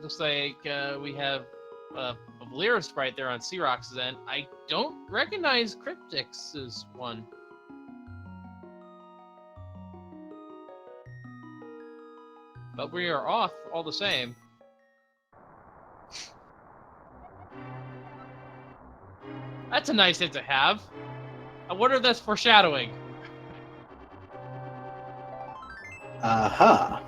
Looks like we have a Valera sprite there on CeroX's end. I don't recognize kryptixx's one. But we are off all the same. That's a nice hit to have. I wonder if that's foreshadowing. Aha.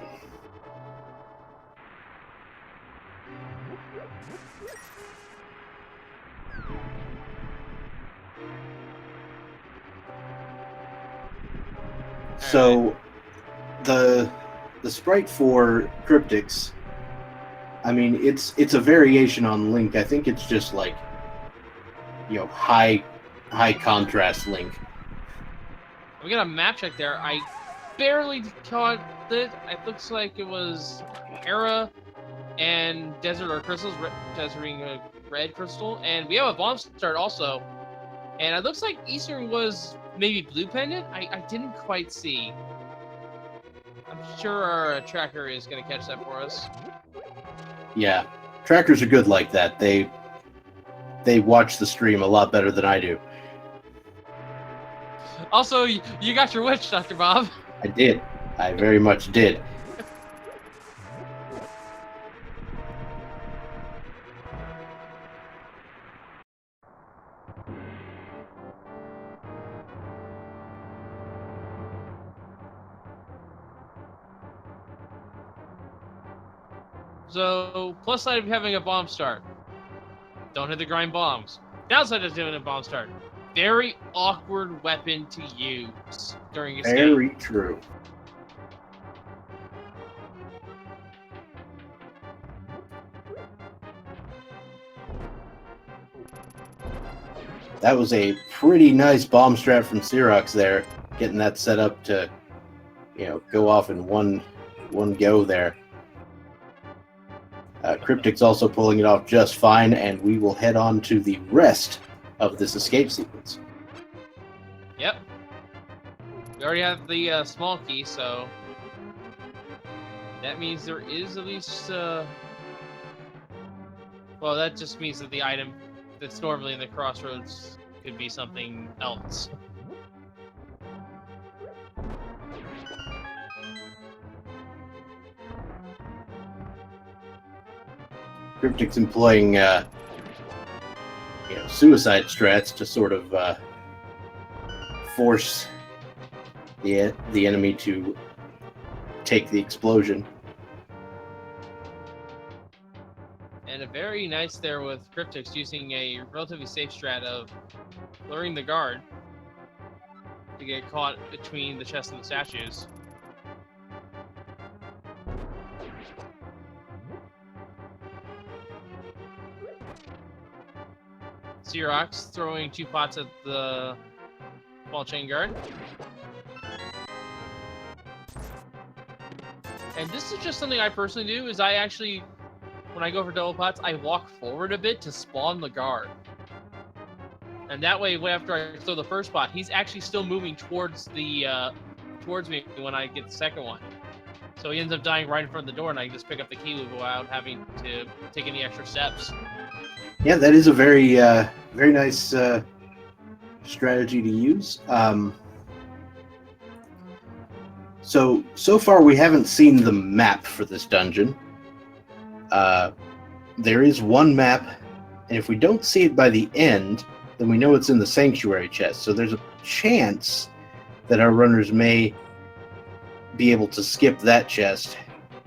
So, the sprite for kryptixx, I mean, it's a variation on Link. I think it's just like, high contrast Link. We got a map check there. I barely caught it. It looks like it was Hera and Desert or Crystals, Desert being a red crystal, and we have a bomb start also. And it looks like Eastern was maybe blue pendant. I didn't quite see. I'm sure our tracker is going to catch that for us. Yeah, trackers are good like that. They watch the stream a lot better than I do. Also, you got your witch, Dr. Bob. I did. I very much did. So, plus side of having a bomb start. Don't hit the grind bombs. Downside of doing a bomb start. Very awkward weapon to use during escape. Very true. That was a pretty nice bomb strat from CeroX there, getting that set up to, go off in one go there. kryptixx also pulling it off just fine, and we will head on to the rest of this escape sequence. Yep. We already have the small key, so that means there is at least... well, that just means that the item that's normally in the crossroads could be something else. kryptixx employing, suicide strats to sort of force the enemy to take the explosion. And a very nice there with kryptixx using a relatively safe strat of luring the guard to get caught between the chest and the statues. CeroX throwing 2 pots at the ball chain guard. And this is just something I personally do, is I actually, when I go for double pots, I walk forward a bit to spawn the guard. And that way, after I throw the first pot, he's actually still moving towards me when I get the second one. So he ends up dying right in front of the door, and I can just pick up the key loop without having to take any extra steps. Yeah, that is a very, very nice strategy to use. So far we haven't seen the map for this dungeon. There is one map, and if we don't see it by the end, then we know it's in the sanctuary chest. So there's a chance that our runners may be able to skip that chest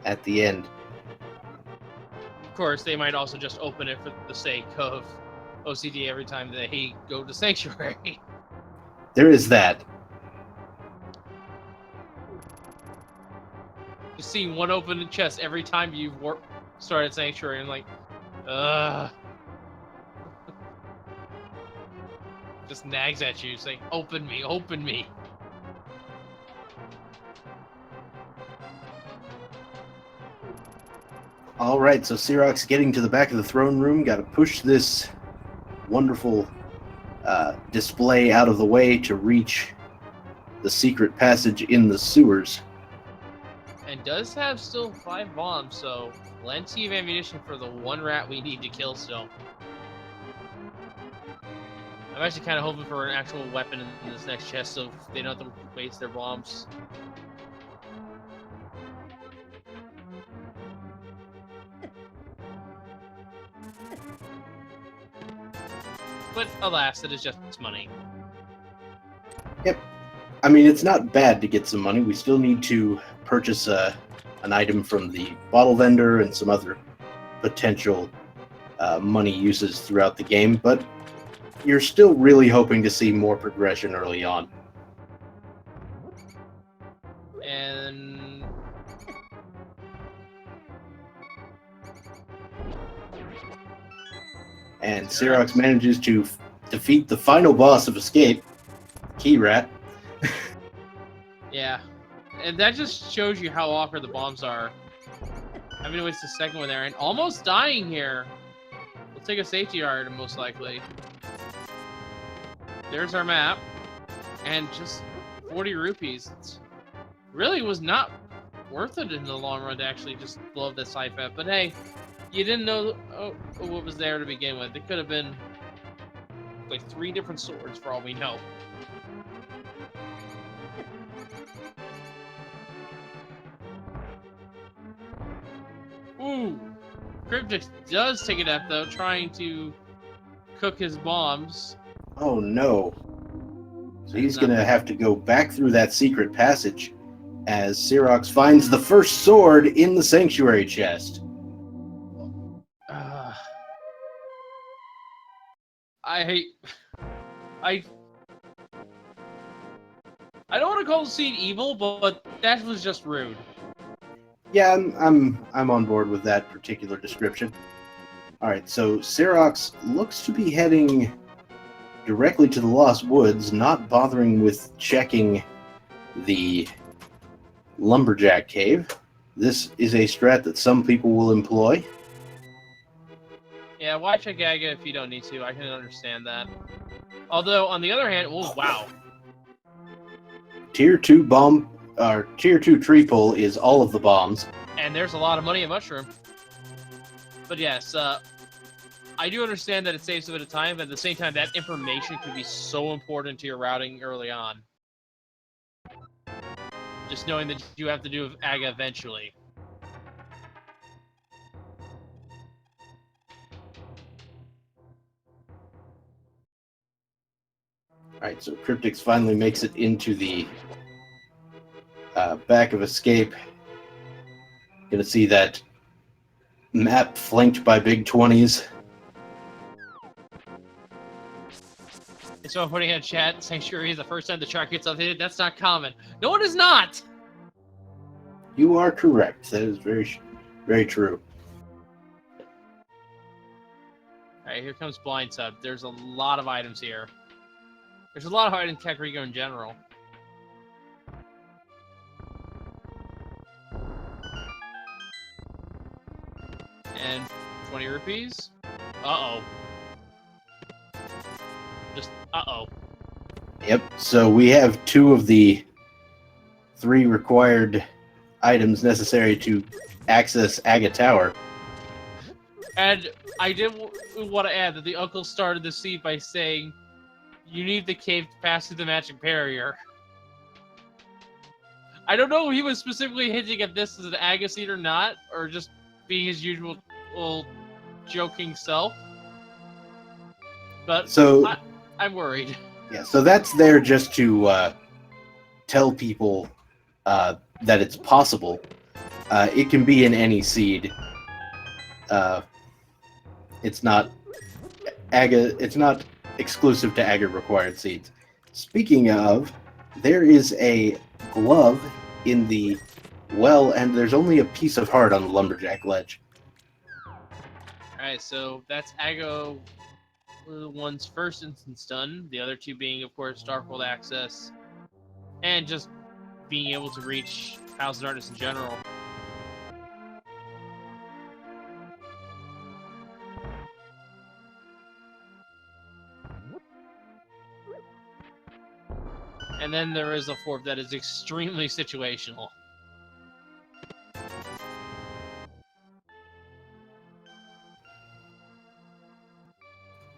at the end. Of course, they might also just open it for the sake of OCD every time they go to Sanctuary. There is that. Just seeing one open chest every time you start at Sanctuary, and like, ugh. Just nags at you, saying, open me, open me. All right, so CeroX getting to the back of the throne room. Got to push this wonderful display out of the way to reach the secret passage in the sewers. and does have still 5 bombs, so plenty of ammunition for the one rat we need to kill still. I'm actually kind of hoping for an actual weapon in this next chest so they don't have to waste their bombs. But alas, it is just money. Yep. I mean, it's not bad to get some money. We still need to purchase an item from the bottle vendor and some other potential money uses throughout the game, but you're still really hoping to see more progression early on. And CeroX manages to defeat the final boss of Escape, Key Rat. Yeah. And that just shows you how awkward the bombs are. I'm gonna waste the second one there, and almost dying here. We'll take a safety item, most likely. There's our map. And just 40 rupees. It really was not worth it in the long run to actually just blow up that side map. But hey, you didn't know what was there to begin with. It could have been like 3 different swords for all we know. Ooh, kryptixx does take a death though, trying to cook his bombs. Oh no. So he's going to have to go back through that secret passage as CeroX finds the first sword in the sanctuary chest. I don't want to call the seed evil, but that was just rude. Yeah, I'm on board with that particular description. All right, so CeroX looks to be heading directly to the Lost Woods, not bothering with checking the Lumberjack Cave. This is a strat that some people will employ. Yeah, why check Aga if you don't need to? I can understand that. Although, on the other hand, oh wow. Tier 2 bomb, or Tier 2 tree pull is all of the bombs. And there's a lot of money in Mushroom. But yes, I do understand that it saves a bit of time, but at the same time, that information could be so important to your routing early on. Just knowing that you have to do with Aga eventually. Alright, so kryptixx finally makes it into the back of Escape. Gonna see that map flanked by big 20s. So I'm putting in a chat, Sanctuary is the first time the chart gets updated. That's not common. No, it is not! You are correct. That is very, very true. Alright, here comes Blind Sub. There's a lot of items here. There's a lot of items in Kakariko in general. And 20 rupees. Uh-oh. Just uh-oh. Yep, so we have 2 of the 3 required items necessary to access Aga Tower. And I did want to add that the uncle started the seed by saying, you need the cave to pass through the magic barrier. I don't know if he was specifically hinting at this as an Aga seed or not, or just being his usual joking self. But so I'm worried. Yeah, so that's there just to tell people that it's possible. It can be in any seed. It's not exclusive to Aga required seeds. Speaking of, there is a glove in the well, and there's only a piece of heart on the Lumberjack ledge. Alright, so that's Aga one's first instance done. The other 2 being, of course, Dark World access, and just being able to reach House of Darkness in general. And then there is a 4th that is extremely situational.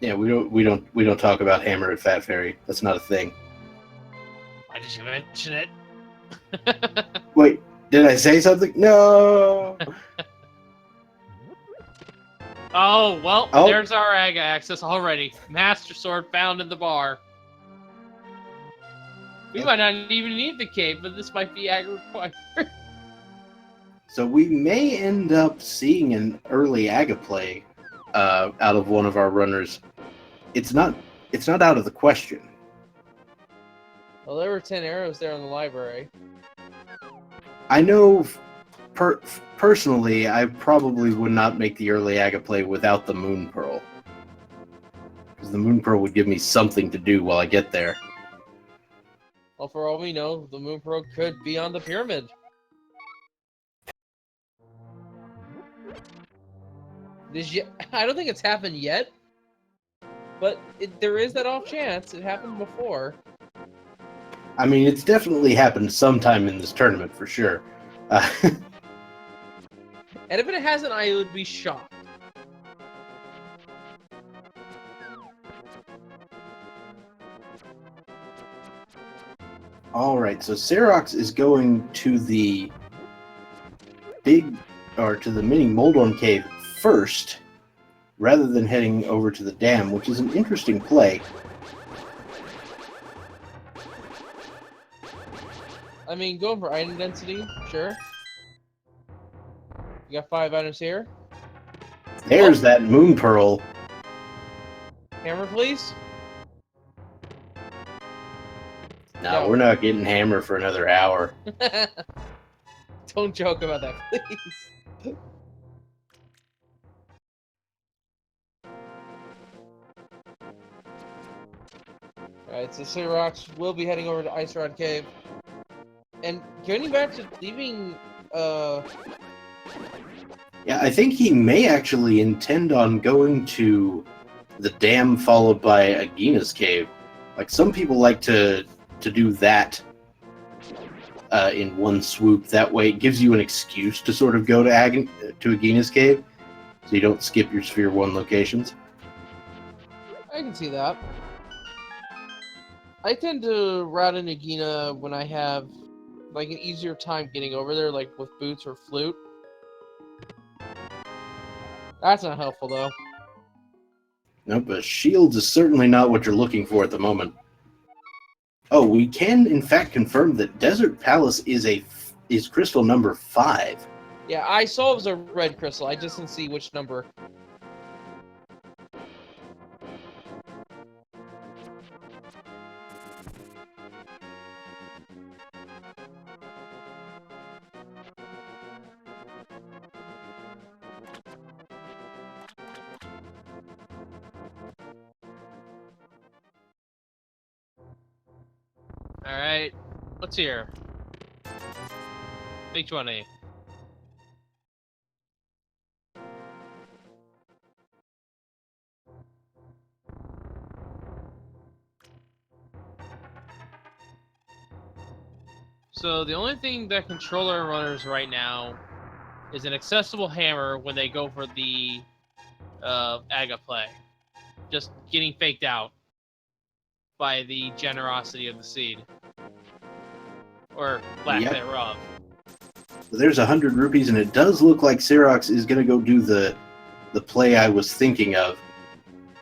Yeah, we don't talk about Hammer at Fat Fairy. That's not a thing. Why did you mention it? Wait, did I say something? No. Oh, well, Oh. there's our Aga access already. Master Sword found in the bar. We might not even need the cave, but this might be Aga required. So we may end up seeing an early Aga play out of one of our runners. It's not out of the question. Well, there were 10 arrows there in the library. I know personally, I probably would not make the early Aga play without the Moon Pearl. Because the Moon Pearl would give me something to do while I get there. Well, for all we know, the Moon Pearl could be on the pyramid. I don't think it's happened yet, but there is that off chance. It happened before. I mean, it's definitely happened sometime in this tournament for sure. And if it hasn't, I would be shocked. All right, so CeroX is going to the mini Moldorm cave first, rather than heading over to the dam, which is an interesting play. I mean, going for item density, sure. You got 5 items here. There's that Moon Pearl. Hammer, please. No, we're not getting Hammer for another hour. Don't joke about that, please. Alright, so CeroX will be heading over to Ice Rod Cave. And getting back to leaving, Yeah, I think he may actually intend on going to the dam followed by Agina's cave. Like, some people like to do that in one swoop. That way it gives you an excuse to sort of go to Agina's cave, so you don't skip your Sphere 1 locations. I can see that. I tend to route in Agina when I have like an easier time getting over there, like with boots or flute. That's not helpful though. Nope, but shields is certainly not what you're looking for at the moment. Oh, we can in fact confirm that Desert Palace is crystal number 5. Yeah, I saw it was a red crystal. I just didn't see which number. Alright, what's here? Big 20. So the only thing that controller runners right now is an accessible hammer when they go for the Aga play. Just getting faked out by the generosity of the seed. Or lack thereof. There's 100 rupees, and it does look like CeroX is going to go do the play I was thinking of.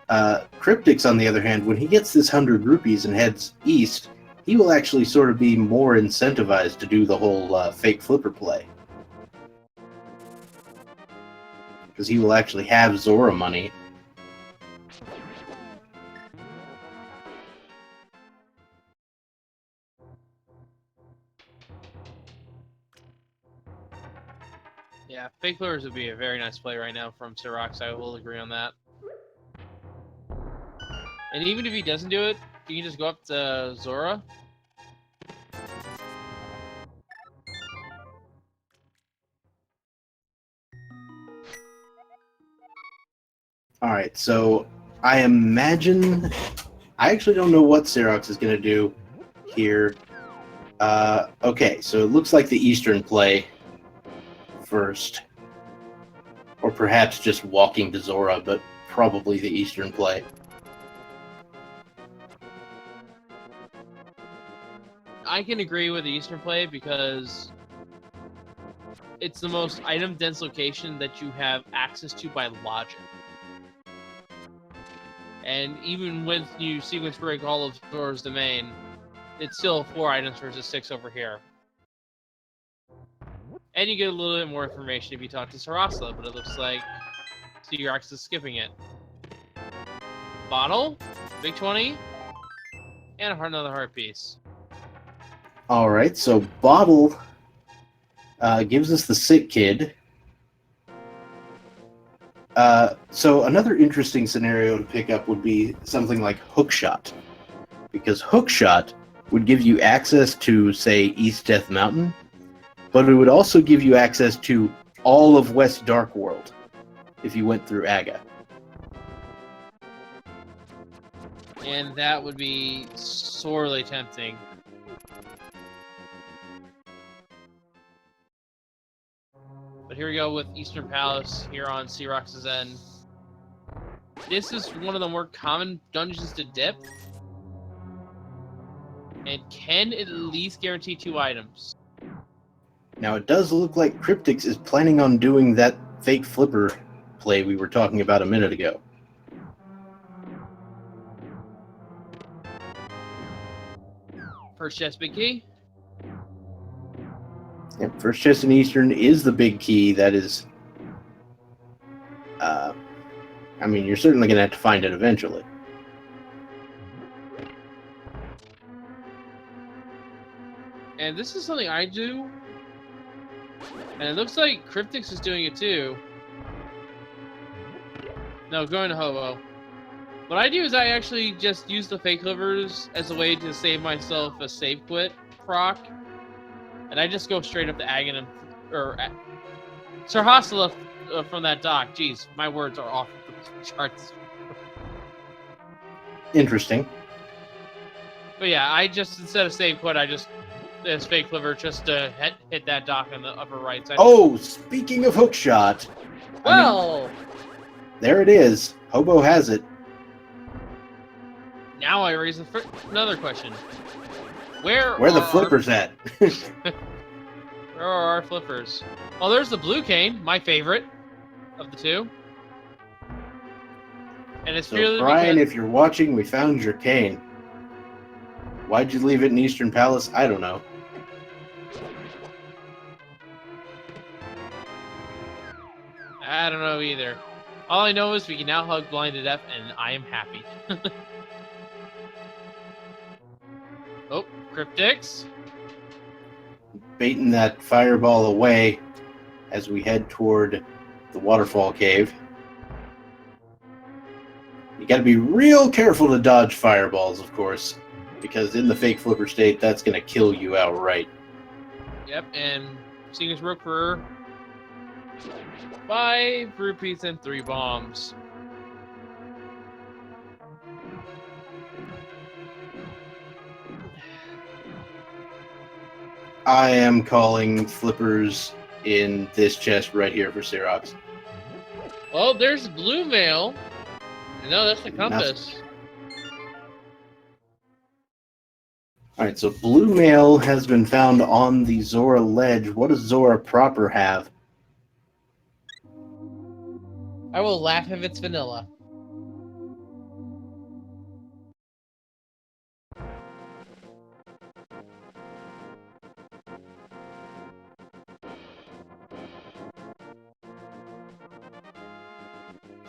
kryptixx, on the other hand, when he gets this 100 rupees and heads east, he will actually sort of be more incentivized to do the whole fake flipper play. Because he will actually have Zora money. Yeah, fake flippers would be a very nice play right now from CeroX. I will agree on that. And even if he doesn't do it, you can just go up to Zora. Alright, so I imagine... I actually don't know what CeroX is going to do here. Okay, so it looks like the Eastern play first. Or perhaps just walking to Zora, but probably the Eastern play. I can agree with the Eastern play because it's the most item-dense location that you have access to by logic. And even when you sequence break all of Zora's domain, it's still 4 items versus 6 over here. And you get a little bit more information if you talk to Sarasa, but it looks like CeroX is skipping it. Bottle, Big 20, and another heart piece. All right, so Bottle gives us the sick kid. So another interesting scenario to pick up would be something like Hookshot, because Hookshot would give you access to, say, East Death Mountain, but it would also give you access to all of West Dark World if you went through Aga. And that would be sorely tempting. But here we go with Eastern Palace here on CeroX's end. This is one of the more common dungeons to dip. And can at least guarantee 2 items. Now, it does look like kryptixx is planning on doing that fake flipper play we were talking about a minute ago. First chest, big key. Yep, first chest in Eastern is the big key. That is... I mean, you're certainly going to have to find it eventually. And this is something I do. And it looks like kryptixx is doing it too. No, going to Hobo. What I do is I actually just use the fake livers as a way to save myself a save quit proc. And I just go straight up to Agon or Sir Hostile from that dock. Jeez, my words are off the charts. Interesting. But yeah, I just, instead of save quit, I just this fake liver just to hit that dock on the upper right side. Oh, speaking of hookshot. Well, there it is. Hobo has it. Now I raise another question. Where are the flippers at? Where are our flippers? Oh, there's the blue cane, my favorite of the two. And it's so, Brian, if you're watching, we found your cane. Why'd you leave it in Eastern Palace? I don't know. I don't know either. All I know is we can now hug Blind to Death, and I am happy. Oh, kryptixx. Baiting that fireball away as we head toward the waterfall cave. You gotta be real careful to dodge fireballs, of course, because in the fake flipper state, that's gonna kill you outright. Yep, and seeing as rook for 5 rupees and 3 bombs. I am calling flippers in this chest right here for CeroX. Well, there's blue mail. No, that's the compass. Alright, so blue mail has been found on the Zora ledge. What does Zora proper have? I will laugh if it's vanilla.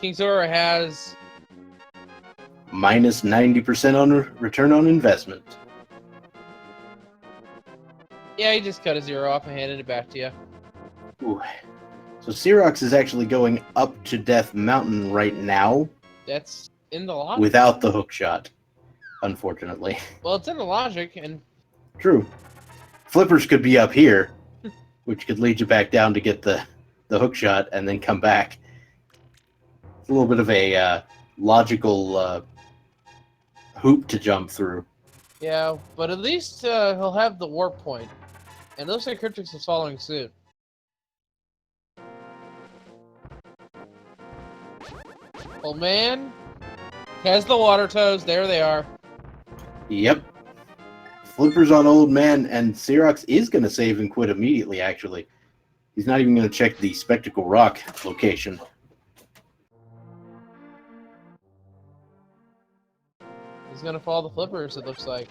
King Zora has minus 90% on return on investment. Yeah, he just cut a 0 off and handed it back to you. Ooh. So CeroX is actually going up to Death Mountain right now. That's in the logic. Without the hook shot, unfortunately. Well, it's in the logic, and... True. Flippers could be up here, which could lead you back down to get the hook shot and then come back. It's a little bit of a logical hoop to jump through. Yeah, but at least he'll have the warp point. And it looks like kryptixx is following suit. Old man has the water toes. There they are. Yep. Flippers on old man, and CeroX is going to save and quit immediately, actually. He's not even going to check the Spectacle Rock location. He's gonna follow the flippers, it looks like.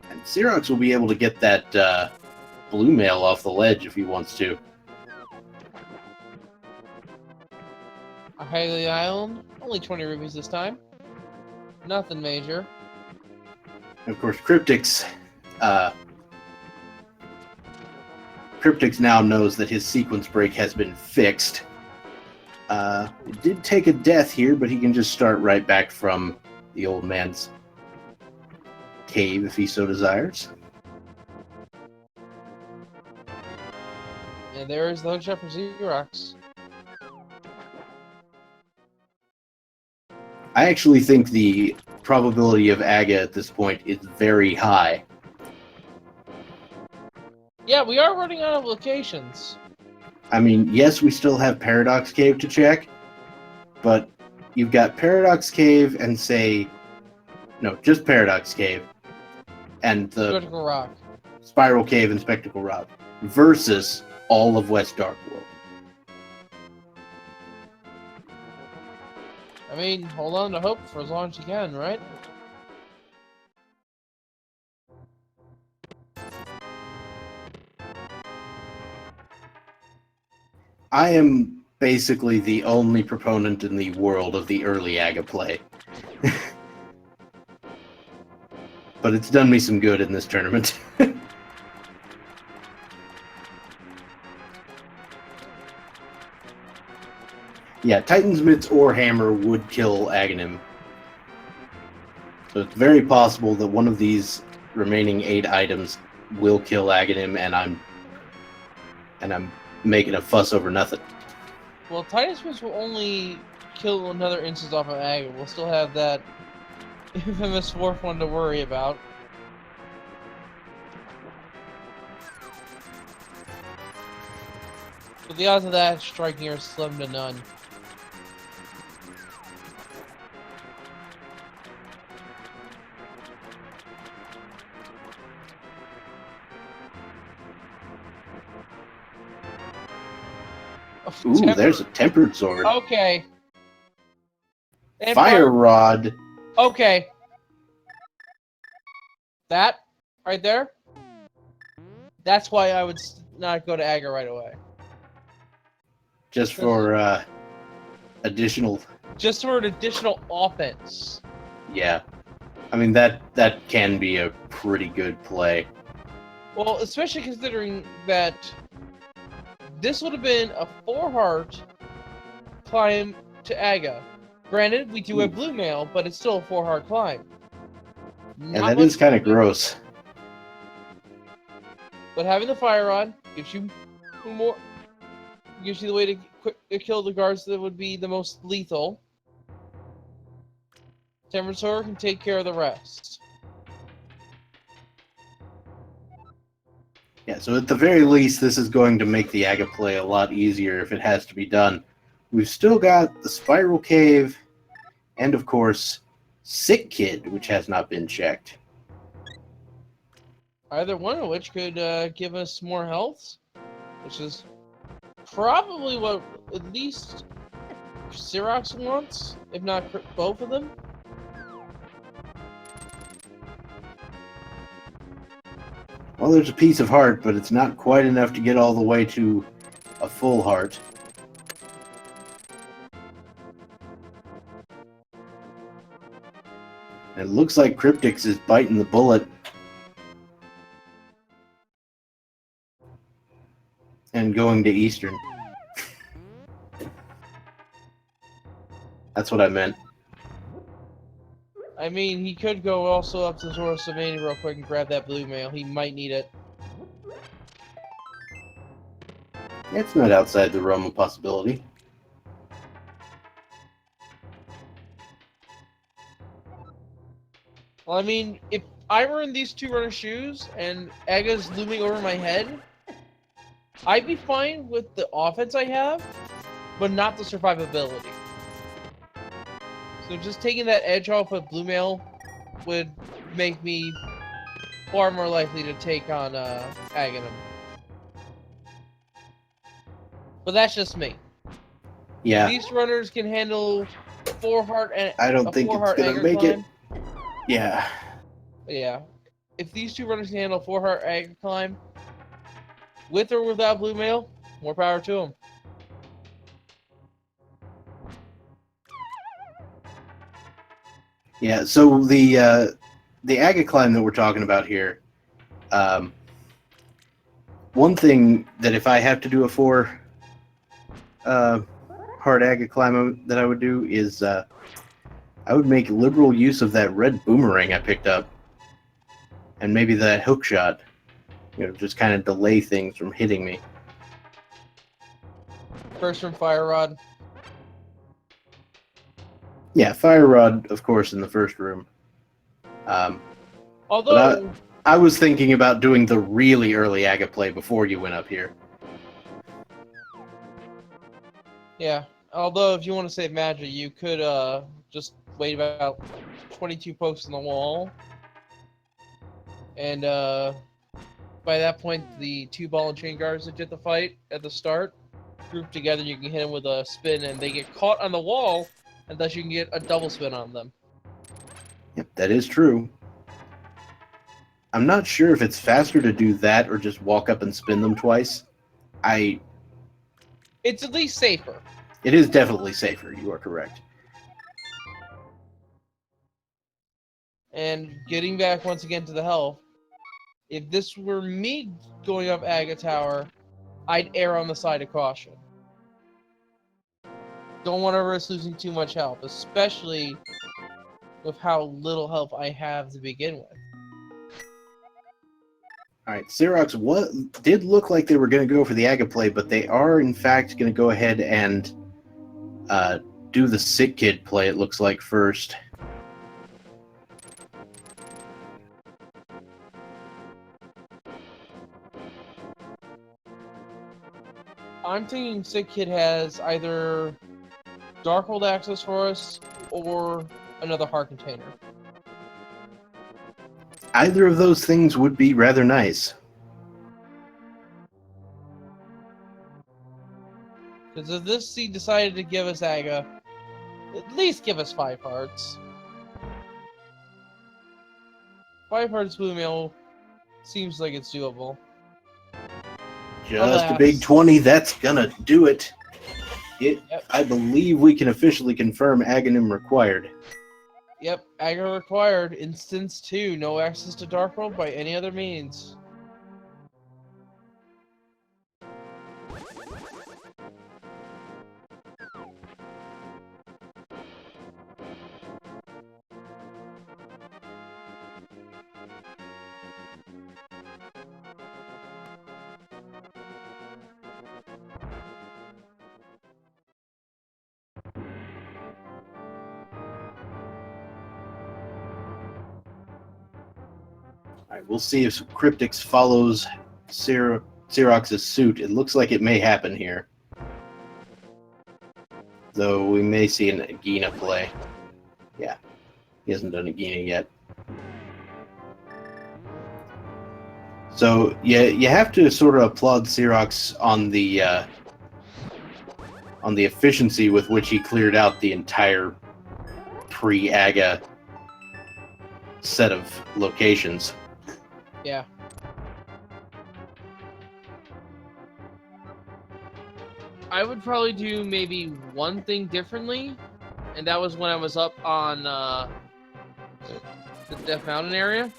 And CeroX will be able to get that blue mail off the ledge if he wants to. A Highly Island, only 20 rupees this time. Nothing major. And of course, kryptixx now knows that his sequence break has been fixed. It did take a death here, but he can just start right back from the old man's cave if he so desires. And there's the hookshot for CeroX. I actually think the probability of Aga at this point is very high. Yeah, we are running out of locations. I mean, yes, we still have Paradox Cave to check, but you've got Paradox Cave and just Paradox Cave and the Spectacle Rock. Spiral Cave and Spectacle Rock versus all of West Dark World. I mean, hold on to hope for as long as you can, right? I am basically the only proponent in the world of the early Aga play. But it's done me some good in this tournament. Yeah, Titan's Mitts or Hammer would kill Aghanim. So it's very possible that one of these remaining 8 items will kill Aghanim, and I'm making a fuss over nothing. Well, Titus Mitts will only kill another instance off of Aga. We'll still have that infamous 4th one to worry about. But the odds of that striking are slim to none. Ooh, there's a tempered sword. Okay. And Fire rod. Okay. That right there. That's why I would not go to Aga right away. Just for additional. Just for an additional offense. Yeah, I mean that can be a pretty good play. Well, especially considering that this would have been a 4-heart climb to Aga. Granted, we do have blue mail, but it's still a 4-heart climb. And that is kind of gross. But having the fire rod gives you more. Gives you the way to kill the guards that would be the most lethal. Temperature can take care of the rest. Yeah, so at the very least, this is going to make the Aga play a lot easier if it has to be done. We've still got the Spiral Cave, and of course, Sick Kid, which has not been checked. Either one of which could give us more health, which is probably what at least CeroX wants, if not both of them. Well, there's a piece of heart, but it's not quite enough to get all the way to a full heart. And it looks like kryptixx is biting the bullet. And going to Eastern. That's what I meant. I mean, he could go also up to Zora Mania real quick and grab that blue mail. He might need it. It's not outside the realm of possibility. Well, I mean, if I were in these 2 runner shoes and Aga's looming over my head, I'd be fine with the offense I have, but not the survivability. So just taking that edge off with Blue Mail would make me far more likely to take on Aghanim. But that's just me. Yeah. These runners can handle 4-heart and I don't a think it's 4-heart gonna anger make climb. it. Yeah. Yeah. If these two runners can handle 4-heart anger climb, with or without Blue Mail, more power to them. Yeah. So the Aga climb that we're talking about here, one thing that if I have to do a 4 hard Aga climb that I would do is I would make liberal use of that red boomerang I picked up, and maybe that hook shot. Just kind of delay things from hitting me. First from Fire Rod. Yeah, Fire Rod, of course, in the first room. Although I was thinking about doing the really early Aga play before you went up here. Yeah. Although if you want to save magic, you could just wait about 22 pokes on the wall. And by that point, the 2 ball and chain guards that get the fight at the start, grouped together, you can hit them with a spin, and they get caught on the wall, and thus you can get a double spin on them. Yep, that is true. I'm not sure if it's faster to do that or just walk up and spin them twice. It's at least safer. It is definitely safer, you are correct. And getting back once again to the health, if this were me going up Aga Tower, I'd err on the side of caution. Don't want to risk losing too much health, especially with how little health I have to begin with. Alright, CeroX did look like they were going to go for the Aga play, but they are in fact going to go ahead and do the Sick Kid play, it looks like, first. I'm thinking Sick Kid has either Darkhold access for us or another heart container. Either of those things would be rather nice. Because if this seed decided to give us Aga, at least give us 5 hearts. 5 hearts Blue Mail seems like it's doable. Just Alas. a big 20, that's gonna do it. Yep. I believe we can officially confirm Aghanim required. Yep, Aga required. Instance 2, no access to Darkhold by any other means. Alright, we'll see if kryptixx follows CeroX's suit. It looks like it may happen here. Though we may see an Agina play. Yeah, he hasn't done Agina yet. So you have to sort of applaud CeroX on the efficiency with which he cleared out the entire pre-Aga set of locations. Yeah. I would probably do maybe one thing differently, and that was when I was up on the Death Mountain area.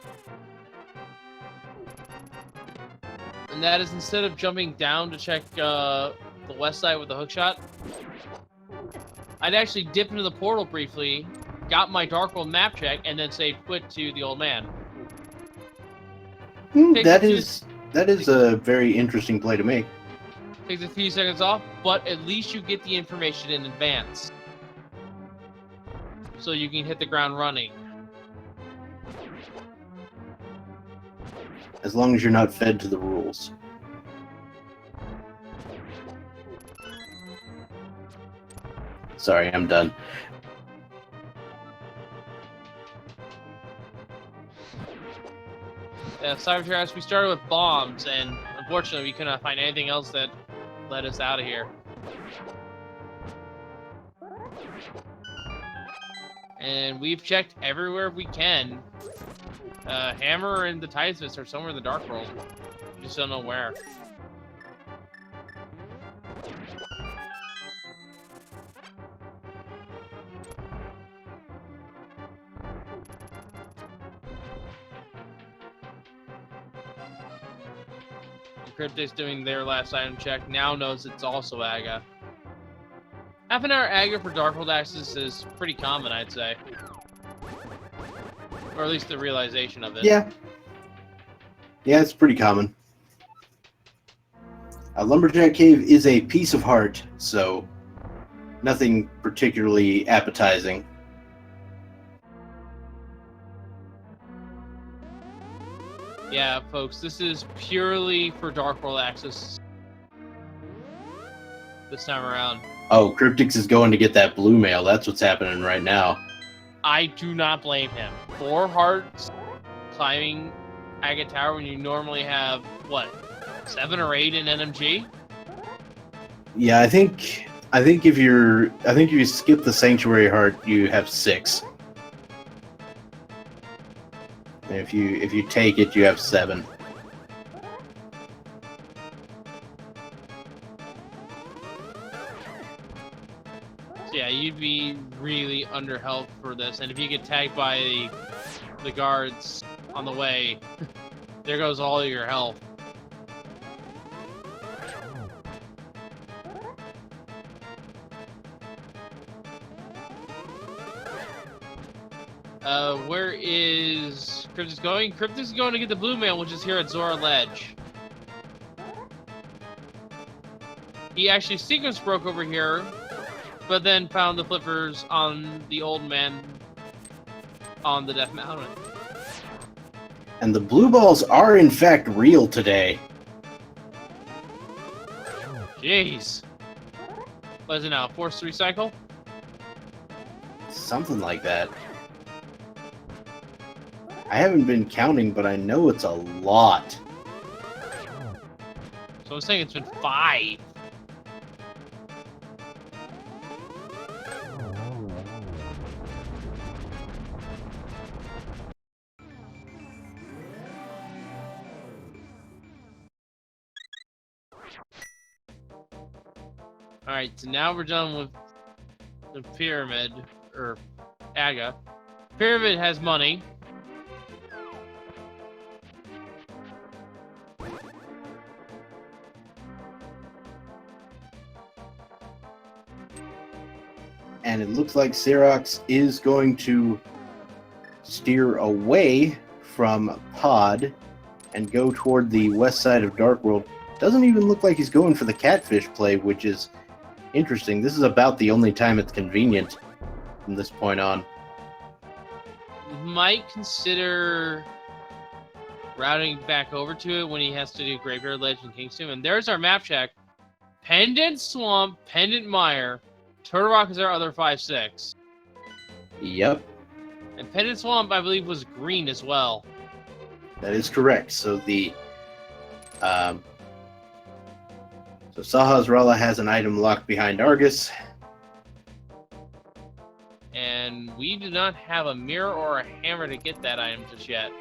And that is, instead of jumping down to check the west side with the hookshot, I'd actually dip into the portal briefly, got my Darkhold map check, and then say quit to the old man. That is a very interesting play to make. Takes a few seconds off, but at least you get the information in advance. So you can hit the ground running. As long as you're not fed to the rules. Sorry, I'm done. Yeah, Cybertrash, we started with bombs, and unfortunately we couldn't find anything else that led us out of here. And we've checked everywhere we can. Hammer and the Tides are somewhere in the Dark World. We just don't know where. kryptixx doing their last item check now knows it's also Aga. Half an hour Aga for Darkhold access is pretty common, I'd say. Or at least the realization of it. Yeah. Yeah, it's pretty common. A Lumberjack Cave is a piece of heart, so nothing particularly appetizing. Yeah, folks, this is purely for Dark World access this time around. Oh, kryptixx is going to get that blue mail. That's what's happening right now. I do not blame him. 4 hearts climbing Agate Tower when you normally have, what, 7 or 8 in NMG? Yeah, I think if you skip the Sanctuary Heart, you have 6. And if you take it, you have 7. So yeah, you'd be really under health for this, and if you get tagged by the guards on the way, there goes all your health. Where is kryptixx going? kryptixx is going to get the blue mail, which is here at Zora Ledge. He actually sequence broke over here, but then found the flippers on the old man on the Death Mountain. And the blue balls are in fact real today. Jeez. What is it now? Force recycle? Something like that. I haven't been counting, but I know it's a lot. So I'm saying it's been 5. Alright, so now we're done with the pyramid, or Aga. Pyramid has money. And it looks like CeroX is going to steer away from Pod and go toward the west side of Dark World. Doesn't even look like he's going for the catfish play, which is interesting. This is about the only time it's convenient from this point on. Might consider routing back over to it when he has to do Graveyard Ledge and Kingston. And there's our map check. Pendant Swamp, Pendant Mire. Turtle Rock is our other 5-6. Yep. And Pendant Swamp, I believe, was green as well. That is correct. So the so Sahasrala has an item locked behind Argus. And we do not have a mirror or a hammer to get that item just yet.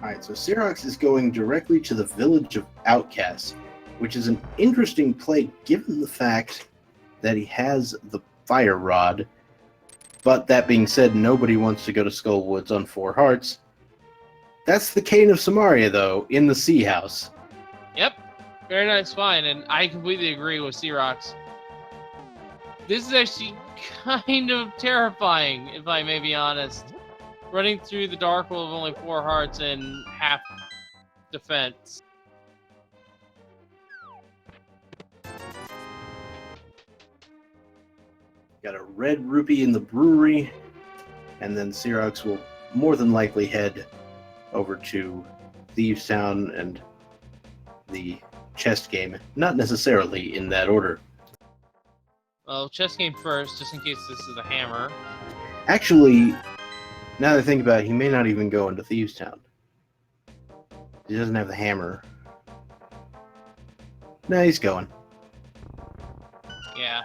Alright, so CeroX is going directly to the village of Outcasts, which is an interesting play given the fact that he has the Fire Rod. But that being said, nobody wants to go to Skull Woods on 4 hearts. That's the Cane of Samaria, though, in the Sea House. Yep. Very nice find, and I completely agree with CeroX. This is actually kind of terrifying, if I may be honest. Running through the Dark World with only 4 hearts and half defense. Got a red rupee in the brewery, and then CeroX will more than likely head over to Thieves Town and the chest game, not necessarily in that order. Well, chess game first, just in case this is a hammer. Actually, now that I think about it, he may not even go into Thieves Town. He doesn't have the hammer. No, he's going. Yeah.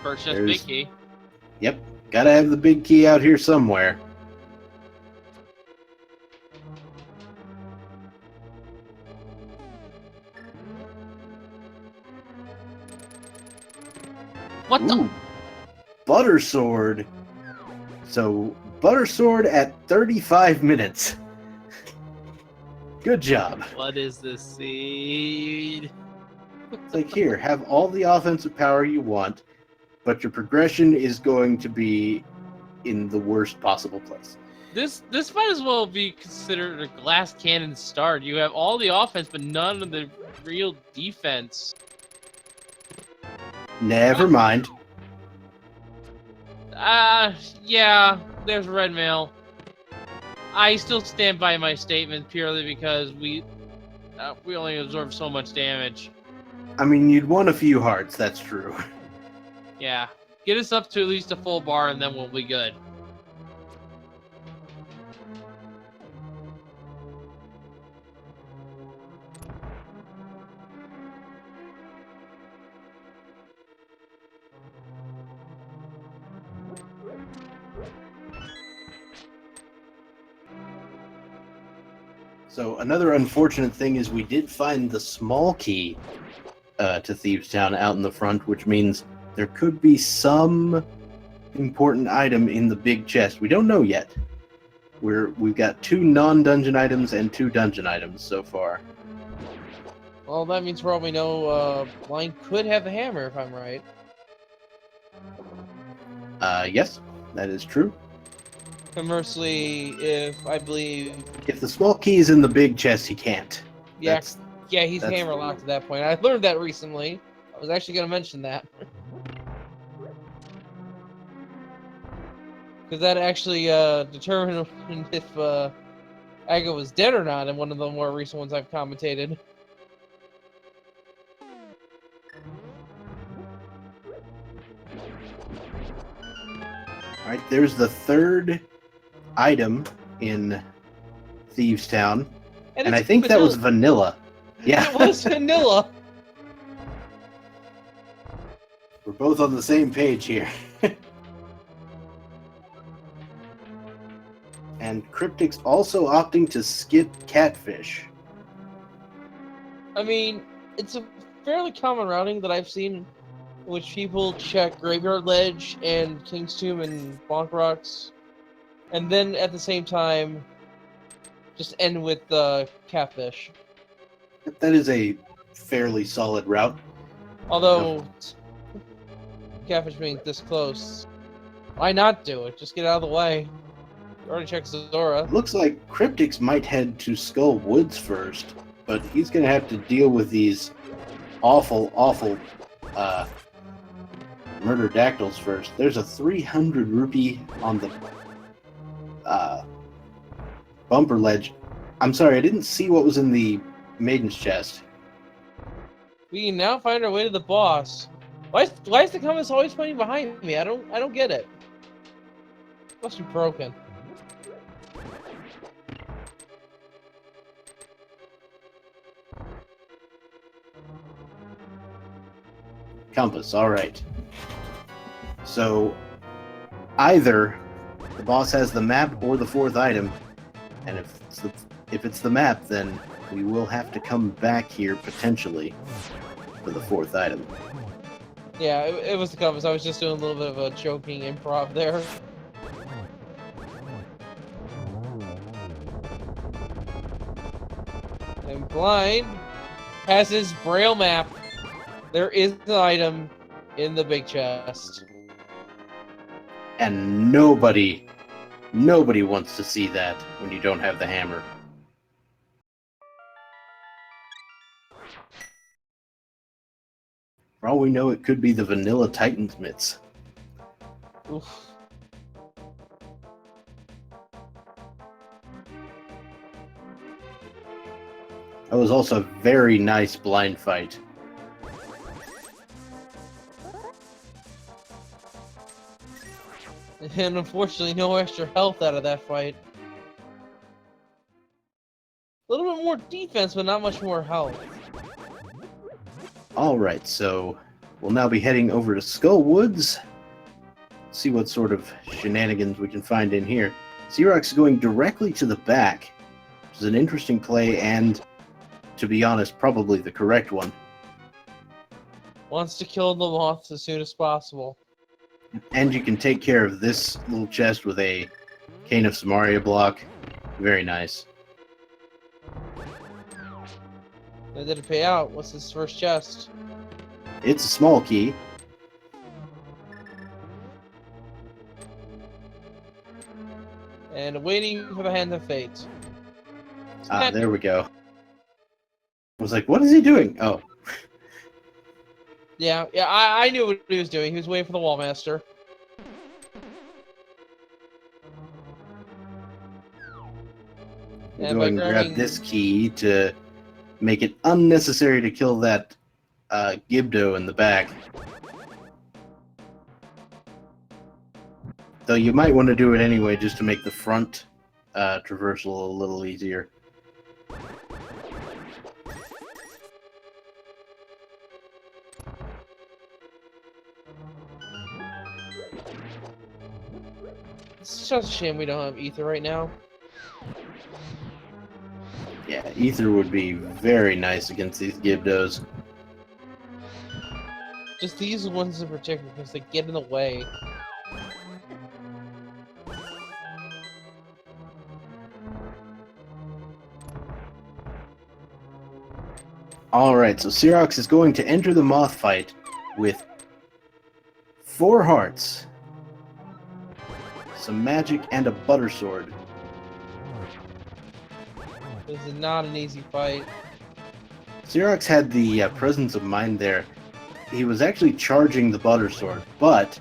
First chest, big key. Yep, gotta have the big key out here somewhere. What the? Ooh, Butter Sword. So, Butter Sword at 35 minutes. Good job. What is this seed? It's like, here, have all the offensive power you want, but your progression is going to be in the worst possible place. This might as well be considered a glass cannon start. You have all the offense, but none of the real defense. Never mind. Yeah, there's red mail. I still stand by my statement purely because we only absorb so much damage. I mean, you'd want a few hearts, that's true. Yeah, get us up to at least a full bar and then we'll be good. So another unfortunate thing is we did find the small key to Thieves Town out in the front, which means there could be some important item in the big chest. We don't know yet. We've got 2 non-dungeon items and 2 dungeon items so far. Well, that means for all we know, Line could have the hammer, if I'm right. Yes, that is true. Conversely, if I believe... If the small key is in the big chest, he can't. Yeah, he's hammer locked at that point. I learned that recently. I was actually going to mention that. Because that actually determined if Aga was dead or not in one of the more recent ones I've commentated. Alright, there's the 3rd item in Thieves Town. And I think that was vanilla. Yeah. It was vanilla. We're both on the same page here. And kryptixx also opting to skip catfish. I mean, it's a fairly common routing that I've seen in which people check Graveyard Ledge and King's Tomb and Bonk Rocks, and then at the same time just end with catfish. That is a fairly solid route. Although catfish being this close, why not do it? Just get out of the way. You already checked Zora. Looks like kryptixx might head to Skull Woods first, but he's going to have to deal with these awful murder dactyls first. There's a 300 rupee on the bumper ledge. I'm sorry, I didn't see what was in the maiden's chest. We can now find our way to the boss. Why is the compass always pointing behind me? I don't get it. Must be broken. Compass, alright. So, either the boss has the map or the 4th item, and if it's the map, then we will have to come back here, potentially, for the 4th item. Yeah, it was the compass. I was just doing a little bit of a joking improv there. And Blind has his braille map. There is an item in the big chest. And nobody wants to see that when you don't have the hammer. For all we know, it could be the Vanilla Titans mitts. Oof. That was also a very nice blind fight. And unfortunately, no extra health out of that fight. A little bit more defense, but not much more health. Alright, so we'll now be heading over to Skull Woods. See what sort of shenanigans we can find in here. CeroX is going directly to the back, which is an interesting play and, to be honest, probably the correct one. Wants to kill the moths as soon as possible. And you can take care of this little chest with a Cane of Samaria block. Very nice. That didn't pay out. What's his first chest? It's a small key. And waiting for the hand of fate. Ah, there we go. I was like, what is he doing? Oh. Yeah, I knew what he was doing. He was waiting for the wall master. We'll go ahead and grab this key to make it unnecessary to kill that Gibdo in the back. Though you might want to do it anyway just to make the front traversal a little easier. It's just a shame we don't have ether right now. Yeah, ether would be very nice against these Gibdos. Just these ones in particular, because they get in the way. Alright, so CeroX is going to enter the moth fight with 4 hearts, some magic, and a butter sword. This is not an easy fight. CeroX had the presence of mind there. He was actually charging the butter sword, but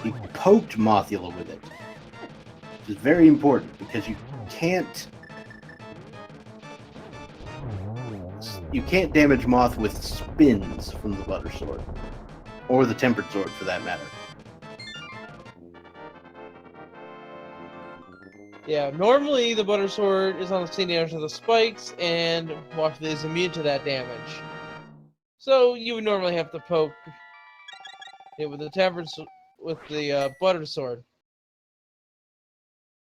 he poked Mothula with it, which is very important because you can't damage Moth with spins from the butter sword, or the tempered sword for that matter. Yeah, normally the butter sword is on the same damage as the spikes, and Mothula is immune to that damage. So you would normally have to poke it with the butter sword.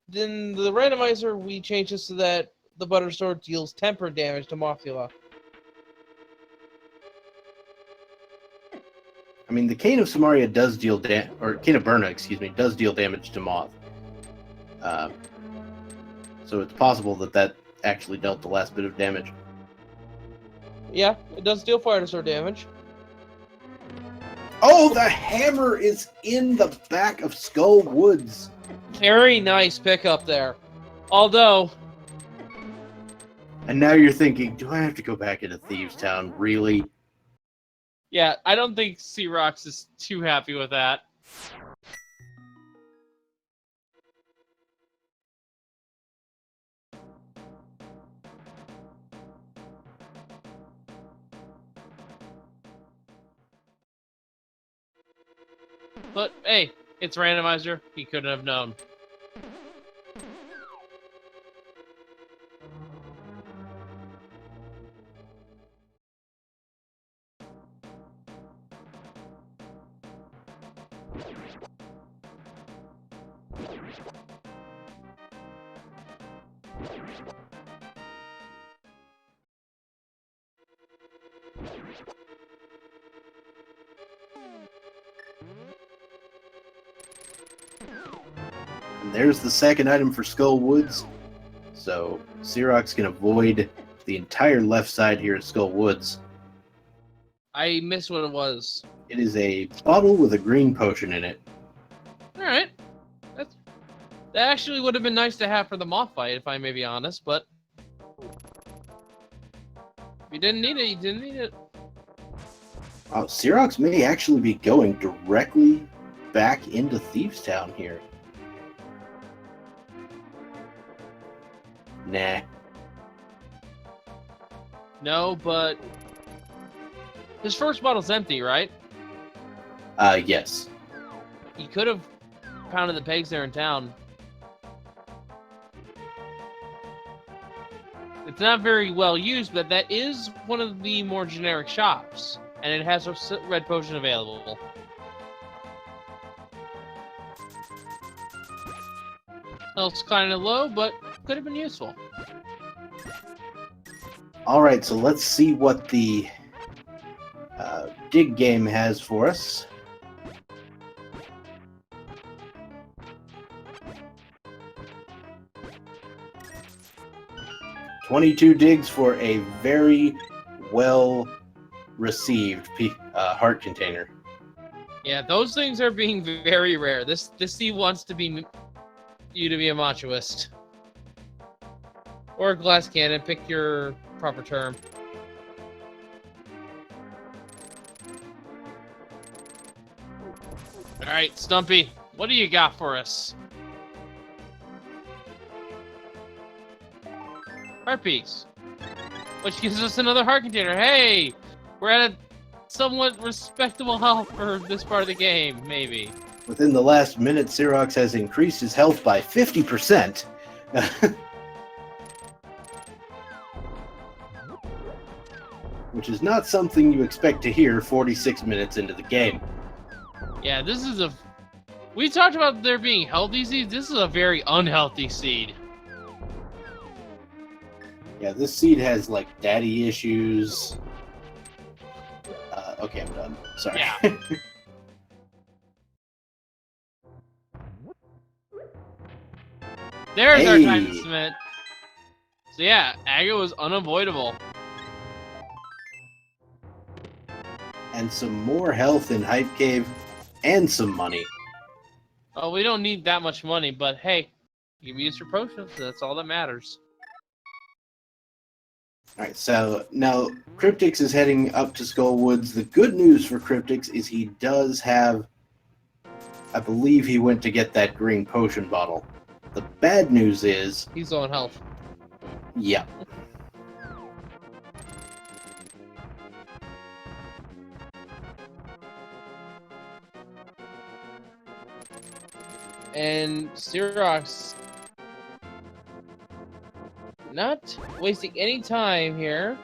Then the randomizer, we changed this so that the butter sword deals tempered damage to Mothula. I mean, the Cane of Samaria does deal Cane of Burna, excuse me, does deal damage to Moth. So it's possible that actually dealt the last bit of damage. Yeah, it does deal fire sword damage. Oh, the hammer is in the back of Skull Woods. Very nice pickup there. Although... And now you're thinking, do I have to go back into Thieves Town? Really? Yeah, I don't think CeroX is too happy with that. But, hey, it's Randomizer. He couldn't have known. And there's the second item for Skull Woods. So CeroX can avoid the entire left side here at Skull Woods. I missed what it was. It is a bottle with a green potion in it. Alright. That actually would have been nice to have for the moth fight, if I may be honest, but... If you didn't need it, you didn't need it. Oh, CeroX may actually be going directly back into Thieves Town here. Nah. No, but his first bottle's empty, right? Yes. He could have pounded the pegs there in town. It's not very well used, but that is one of the more generic shops, and it has a red potion available. It's kind of low, but could have been useful. All right, so let's see what the dig game has for us. $22 digs for a very well received heart container. Yeah, those things are being very rare. This seed wants to be you to be a machoist. Or a glass cannon, pick your proper term. Alright, Stumpy, what do you got for us? Heart piece. Which gives us another heart container. Hey! We're at a somewhat respectable health for this part of the game, maybe. Within the last minute, CeroX has increased his health by 50%. Which is not something you expect to hear 46 minutes into the game. Yeah, this is a... We talked about there being healthy seeds. This is a very unhealthy seed. Yeah, this seed has, like, daddy issues. Okay, I'm done. Sorry. Yeah. There's our time to submit. So yeah, Aggro was unavoidable. And some more health in Hype Cave, and some money. Oh, we don't need that much money, but hey, you can use your potions, so that's all that matters. Alright, so now kryptixx is heading up to Skull Woods. The good news for kryptixx is he does have... I believe he went to get that green potion bottle. The bad news is... He's low on health. Yeah. And CeroX not wasting any time here.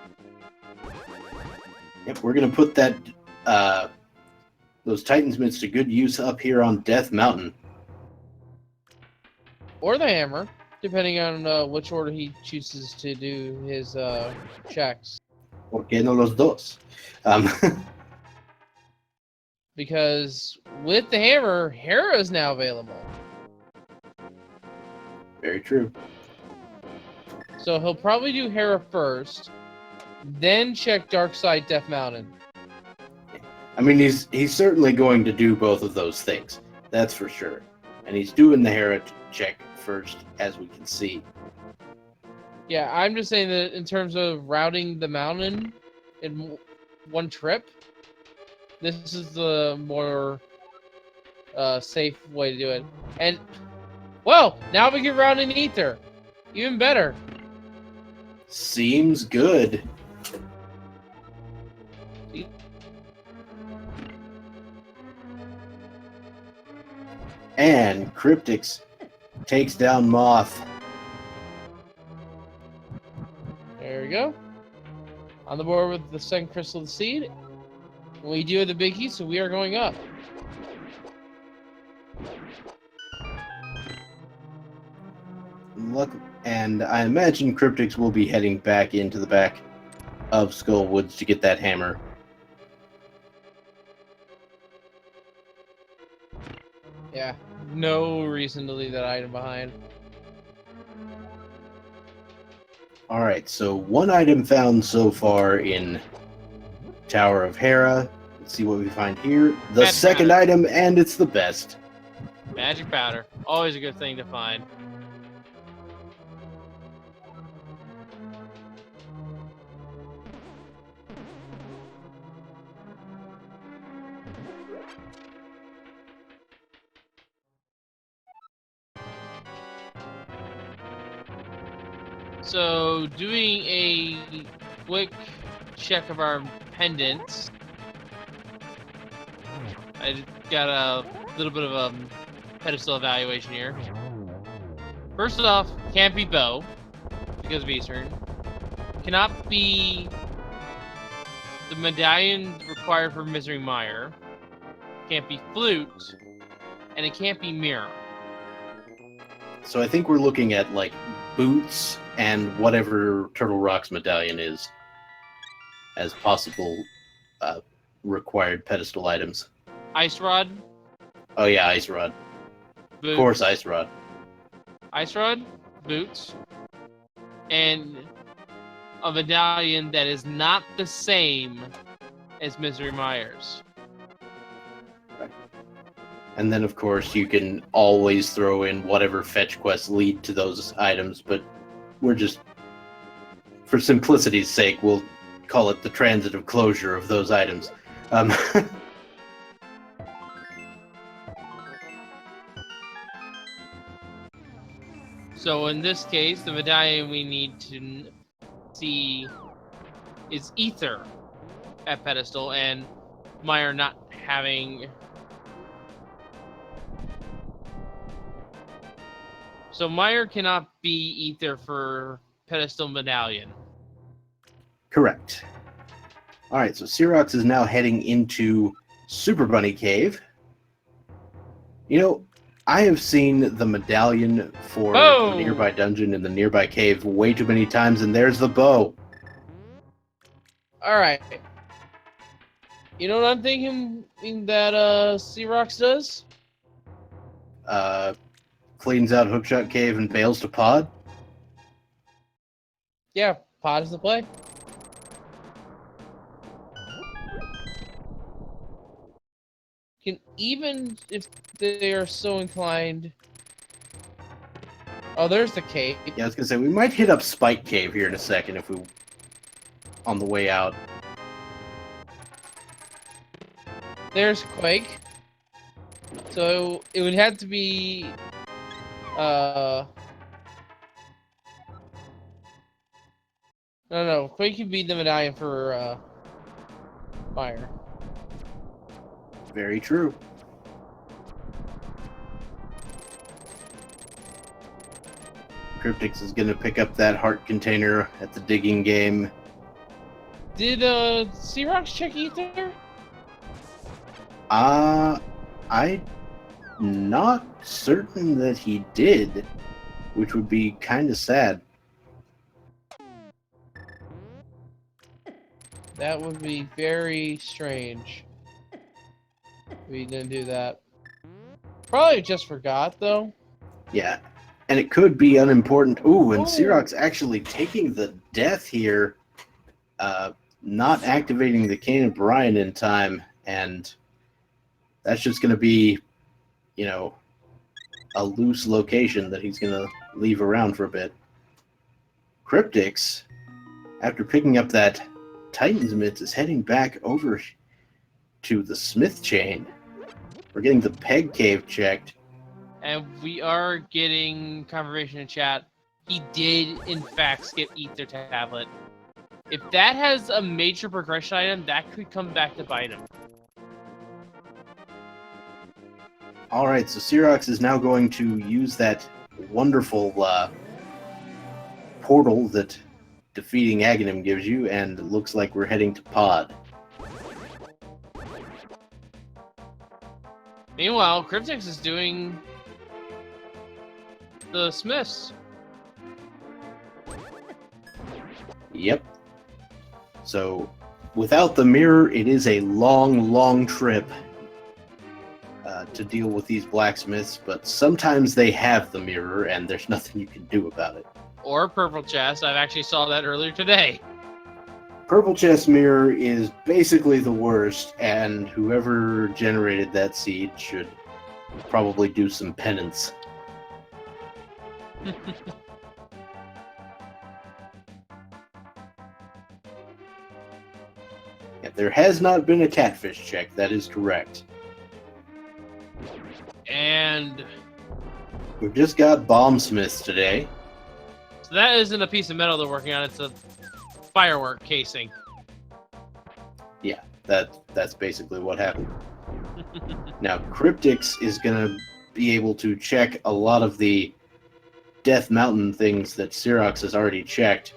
Yep, we're gonna put that those Titan's Mitts to good use up here on Death Mountain. Or the hammer, depending on which order he chooses to do his checks. ¿Por qué no los dos? Because with the hammer, Hera is now available. Very true. So he'll probably do Hera first, then check Dark Side Death Mountain. I mean, he's certainly going to do both of those things. That's for sure. And he's doing the Hera check first, as we can see. Yeah, I'm just saying that in terms of routing the mountain in one trip, this is the more safe way to do it. And, well, now we can round in Ether. Even better. Seems good. And kryptixx takes down Moth. There we go. On the board with the second crystal of the seed. We do have the biggie, so we are going up. Look, and I imagine kryptixx will be heading back into the back of Skull Woods to get that hammer. Yeah, no reason to leave that item behind. Alright, so one item found so far in Tower of Hera. Let's see what we find here. The Magic second powder. item, and it's the best. Magic powder. Always a good thing to find. So, doing a quick check of our pendants, I got a little bit of a pedestal evaluation here. First off, can't be bow because of Eastern. Cannot be the medallion required for Misery Mire. Can't be flute, and it can't be mirror. So I think we're looking at like boots and whatever Turtle Rock's medallion is as possible required pedestal items. Ice Rod. Oh yeah, Ice Rod. Boots, Of course, Ice Rod. Ice Rod, boots, and a medallion that is not the same as Misery Mire's. And then, of course, you can always throw in whatever fetch quests lead to those items, but we're just, for simplicity's sake, we'll call it the transitive closure of those items. So in this case, the medallion we need to see is Ether at pedestal, and Mire not having. So Mire cannot be Ether for pedestal medallion. Correct. All right, so CeroX is now heading into Super Bunny Cave. You know, I have seen the medallion for the nearby dungeon and the nearby cave way too many times, and there's the bow. All right. You know what I'm thinking that CeroX does? Cleans out Hookshot Cave and bails to Pod. Yeah, Pod is the play. Can even if they are so inclined. Oh, there's the cave. Yeah, I was gonna say we might hit up Spike Cave here in a second if we on the way out. There's Quake. So it would have to be no, Quake could be the medallion for Fire. Very true. kryptixx is gonna pick up that heart container at the digging game. Did CeroX check Ether? I'm not certain that he did, which would be kind of sad. That would be very strange. We didn't do that. Probably just forgot, though. Yeah, and it could be unimportant. Ooh, and CeroX actually taking the death here, not activating the Cane of Brian in time, and that's just going to be, you know, a loose location that he's going to leave around for a bit. kryptixx, after picking up that Titan's Mitts, is heading back over to the Smith Chain. We're getting the Peg Cave checked. And we are getting confirmation in chat. He did, in fact, skip Ether Tablet. If that has a major progression item, that could come back to bite him. All right, so CeroX is now going to use that wonderful portal that defeating Aghanim gives you, and it looks like we're heading to Pod. Meanwhile, kryptixx is doing the Smiths. Yep. So, without the mirror, it is a long, long trip to deal with these blacksmiths, but sometimes they have the mirror, and there's nothing you can do about it. Or purple chest. I actually saw that earlier today. Purple chest mirror is basically the worst, and whoever generated that seed should probably do some penance. Yeah, there has not been a catfish check, that is correct. And We've just got bomb smiths today. so So that isn't a piece of metal they're working on, it's a firework casing. Yeah, that's basically what happened. Now, kryptixx is going to be able to check a lot of the Death Mountain things that CeroX has already checked.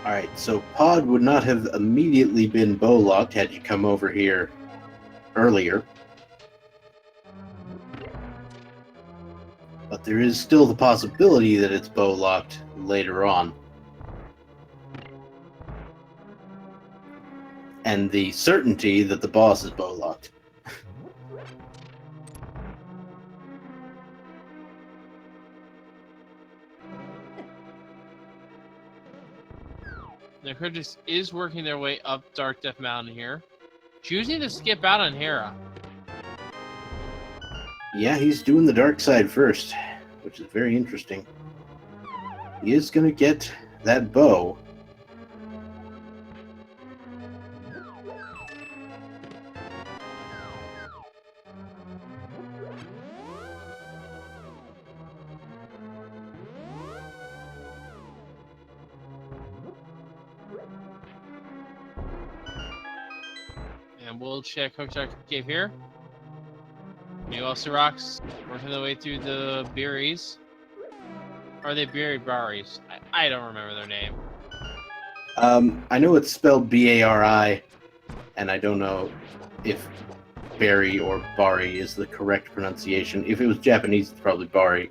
Alright, so Pod would not have immediately been bow locked had you come over here earlier. But there is still the possibility that it's bow locked later on. And the certainty that the boss is bow locked. Now, kryptixx is working their way up Dark Death Mountain here, choosing to skip out on Hera. Yeah, he's doing the dark side first, which is very interesting. He is going to get that bow. And we'll check Hookshot Cave here. Meanwhile, CeroX working their way through the berries. Or are they buried berries? I don't remember their name. I know it's spelled B-A-R-I, and I don't know if Barry or Bari is the correct pronunciation. If it was Japanese, it's probably Bari.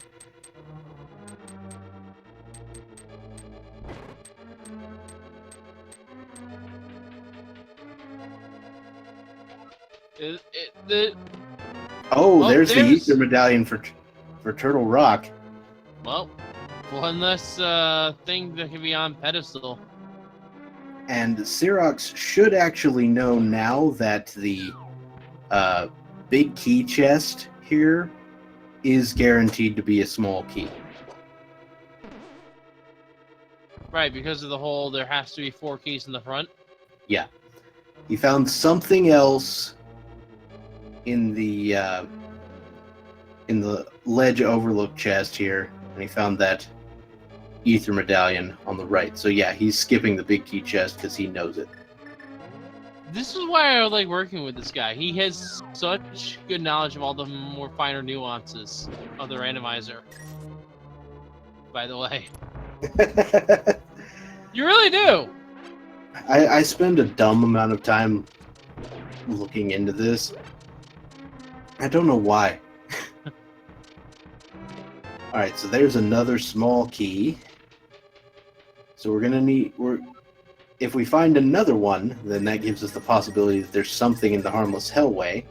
Oh, there's the Ether Medallion for Turtle Rock. Well, one less thing that can be on pedestal. And CeroX should actually know now that the big key chest here is guaranteed to be a small key. Right, because of the whole there has to be 4 keys in the front. Yeah. He found something else in the ledge overlook chest here, and he found that Ether Medallion on the right. So yeah, he's skipping the big key chest because he knows it. This is why I like working with this guy. He has such good knowledge of all the more finer nuances of the randomizer. By the way. You really do! I spend a dumb amount of time looking into this. I don't know why. Alright, so there's another small key. So we're gonna need... If we find another one, then that gives us the possibility that there's something in the Harmless Hellway.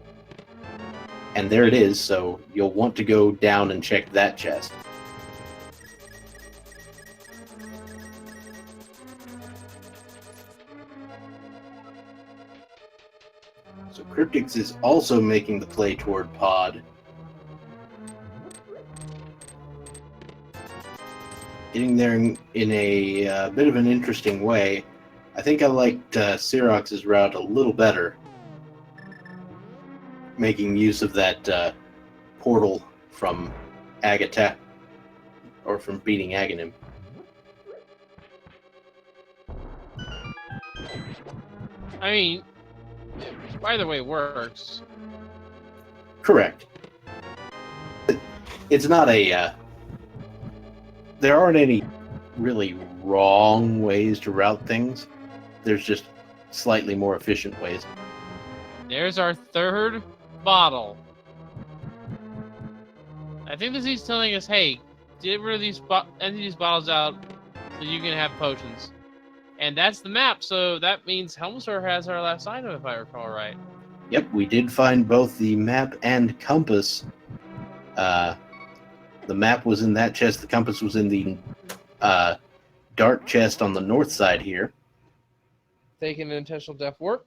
And there it is, so you'll want to go down and check that chest. So kryptixx is also making the play toward Pod. Getting there in a bit of an interesting way. I think I liked CeroX's route a little better. Making use of that portal from Agata, or from beating Aghanim. I mean, either way works. Correct. It's not a... there aren't any really wrong ways to route things. There's just slightly more efficient ways. There's our 3rd bottle. I think this is telling us, hey, get rid of these empty these bottles out so you can have potions. And that's the map, so that means Helmsor has our last item, if I recall right. Yep, we did find both the map and compass. The map was in that chest, the compass was in the dark chest on the north side here. Taking an intentional death warp.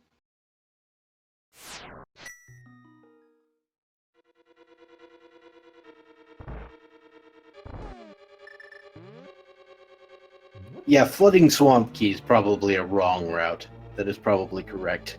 Yeah, flooding Swamp Key is probably a wrong route. That is probably correct.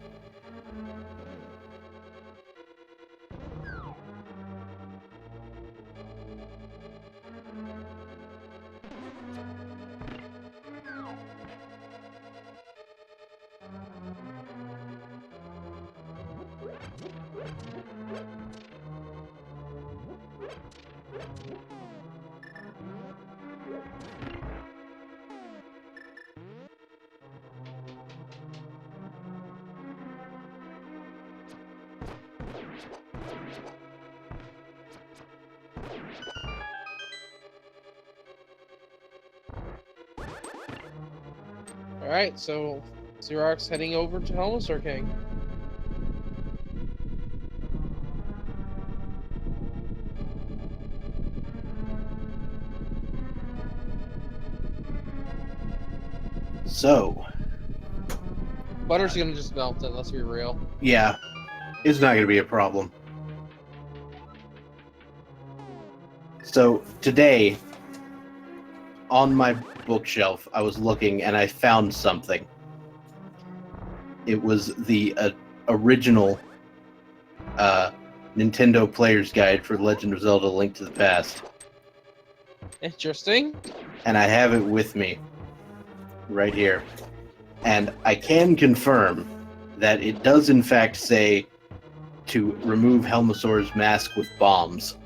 Alright, so CeroX heading over to Helmsor King. So, Butter's gonna just melt it, let's be real. yeah, it's not going to be a problem. So, today, on my bookshelf, I was looking and I found something. It was the original Nintendo Player's Guide for Legend of Zelda: Link to the Past. Interesting. And I have it with me right here. And I can confirm that it does in fact say to remove Helmasaur's mask with bombs.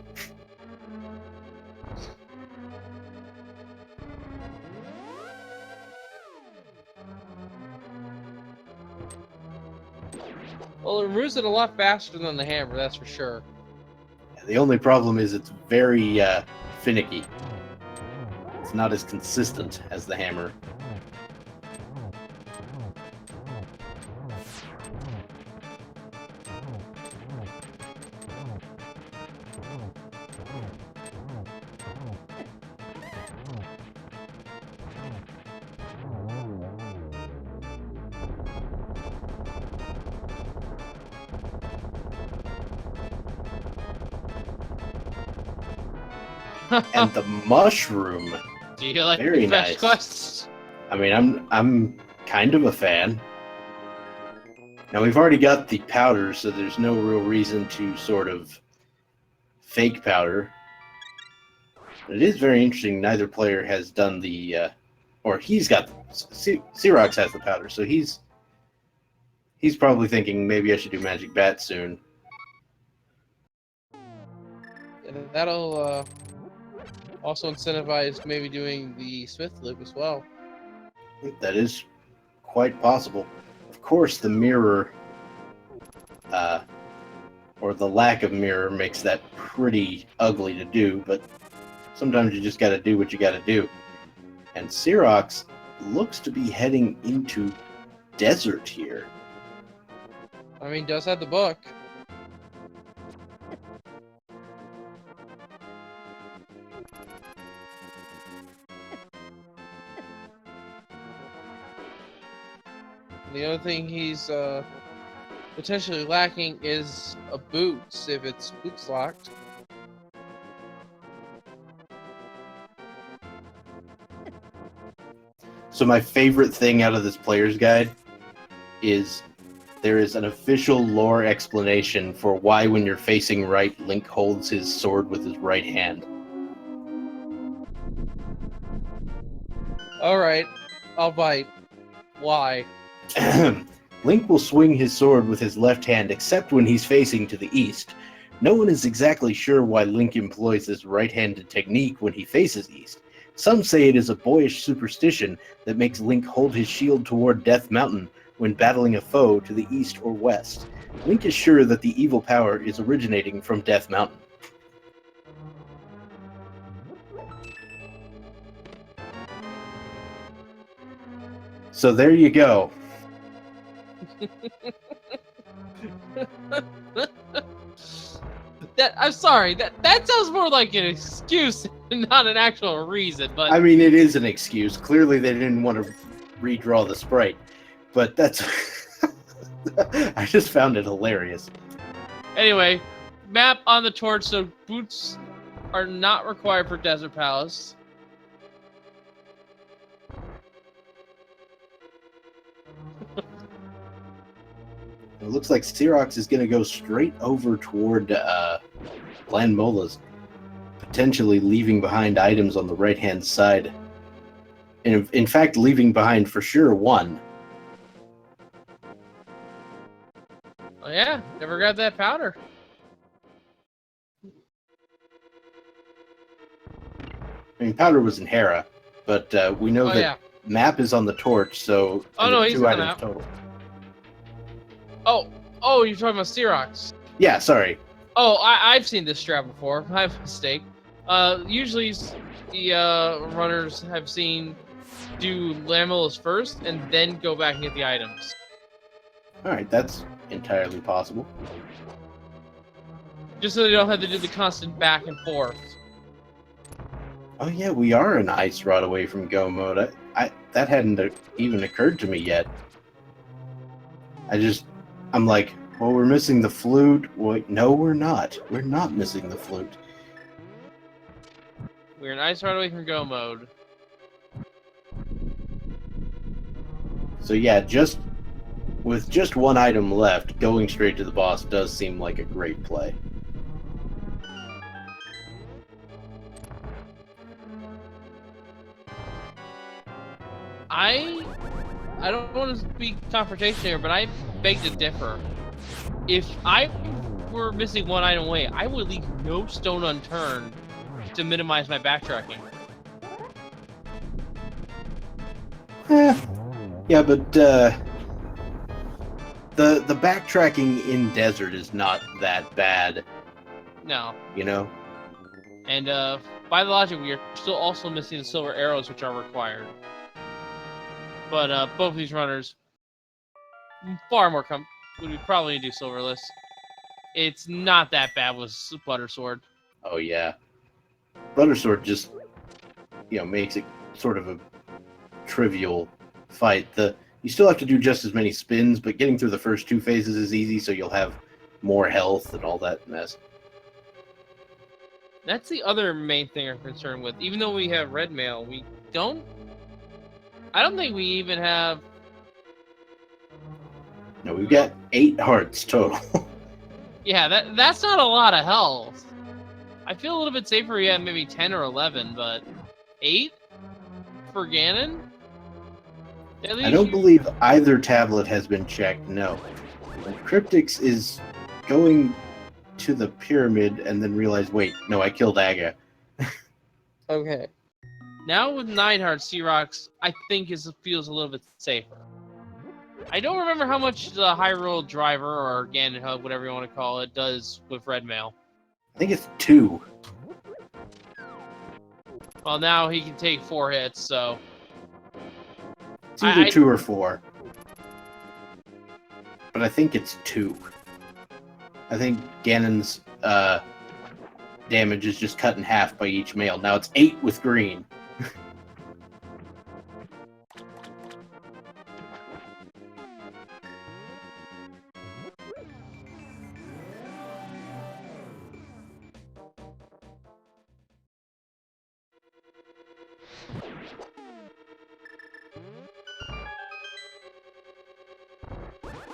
Well, it removes it a lot faster than the hammer, that's for sure. The only problem is it's very finicky. It's not as consistent as the hammer. And the mushroom. Do you like Very the fetch nice. quests? I mean, I'm kind of a fan. Now we've already got the powder, so there's no real reason to sort of fake powder. But it is very interesting. Neither player has done the, or he's got CeroX has the powder, so he's probably thinking maybe I should do Magic Bat soon. And that'll also incentivize maybe doing the Smith loop as well. That is quite possible. Of course, the mirror, or the lack of mirror, makes that pretty ugly to do, but sometimes you just gotta do what you gotta do. And CeroX looks to be heading into desert here. I mean, does have the book. The other thing he's potentially lacking is a boots, if it's boots locked. So my favorite thing out of this player's guide is there is an official lore explanation for why when you're facing right, Link holds his sword with his right hand. Alright, I'll bite. Why? Link will swing his sword with his left hand except when he's facing to the east. No one is exactly sure why Link employs this right-handed technique when he faces east. Some say it is a boyish superstition that makes Link hold his shield toward Death Mountain when battling a foe to the east or west. Link is sure that the evil power is originating from Death Mountain. So there you go. I'm sorry, that sounds more like an excuse and not an actual reason, but I mean, it is an excuse. Clearly they didn't want to redraw the sprite, but that's... I just found it hilarious. Anyway, map on the torch, so boots are not required for Desert Palace. It looks like CeroX is going to go straight over toward Plan Mola's, potentially leaving behind items on the right-hand side. And in fact, leaving behind for sure one. Oh yeah, never got that powder. I mean, powder was in Hera, but we know that map is on the torch, so he's 2 in the items map. total. Oh, you're talking about CeroX. Yeah, sorry. Oh, I've seen this strat before. My mistake. Usually the runners have seen do Lamelas first and then go back and get the items. All right, that's entirely possible. Just so they don't have to do the constant back and forth. Oh yeah, we are an ice rod away from go mode. That hadn't even occurred to me yet. I'm like, well, we're missing the flute. Wait, no, we're not. We're not missing the flute. We're an ice rod away from go mode. So yeah, with just one item left, going straight to the boss does seem like a great play. I don't want to be confrontation here, but I beg to differ. If I were missing one item away, I would leave no stone unturned to minimize my backtracking. Yeah, but the backtracking in desert is not that bad. No. You know? And by the logic, we are still also missing the silver arrows, which are required. But both of these runners far more would probably do silverless. It's not that bad with Butter Sword. Oh yeah, Butter Sword just makes it sort of a trivial fight. You still have to do just as many spins, but getting through the first 2 phases is easy, so you'll have more health and all that mess. That's the other main thing I'm concerned with. Even though we have red mail, I don't think we even have... No, we've got 8 hearts total. Yeah, that's not a lot of health. I feel a little bit safer we have maybe 10 or 11, but 8 for Ganon? I don't believe either tablet has been checked, no. And kryptixx is going to the pyramid and then realize, wait, no, I killed Aga. Okay. Now with 9 hearts, CeroX, I think feels a little bit safer. I don't remember how much the Hyrule Driver, or Ganon Hub, whatever you want to call it, does with red mail. I think it's 2. Well, now he can take 4 hits, so... It's either 2 or 4. But I think it's 2. I think Ganon's damage is just cut in half by each mail. Now it's 8 with green.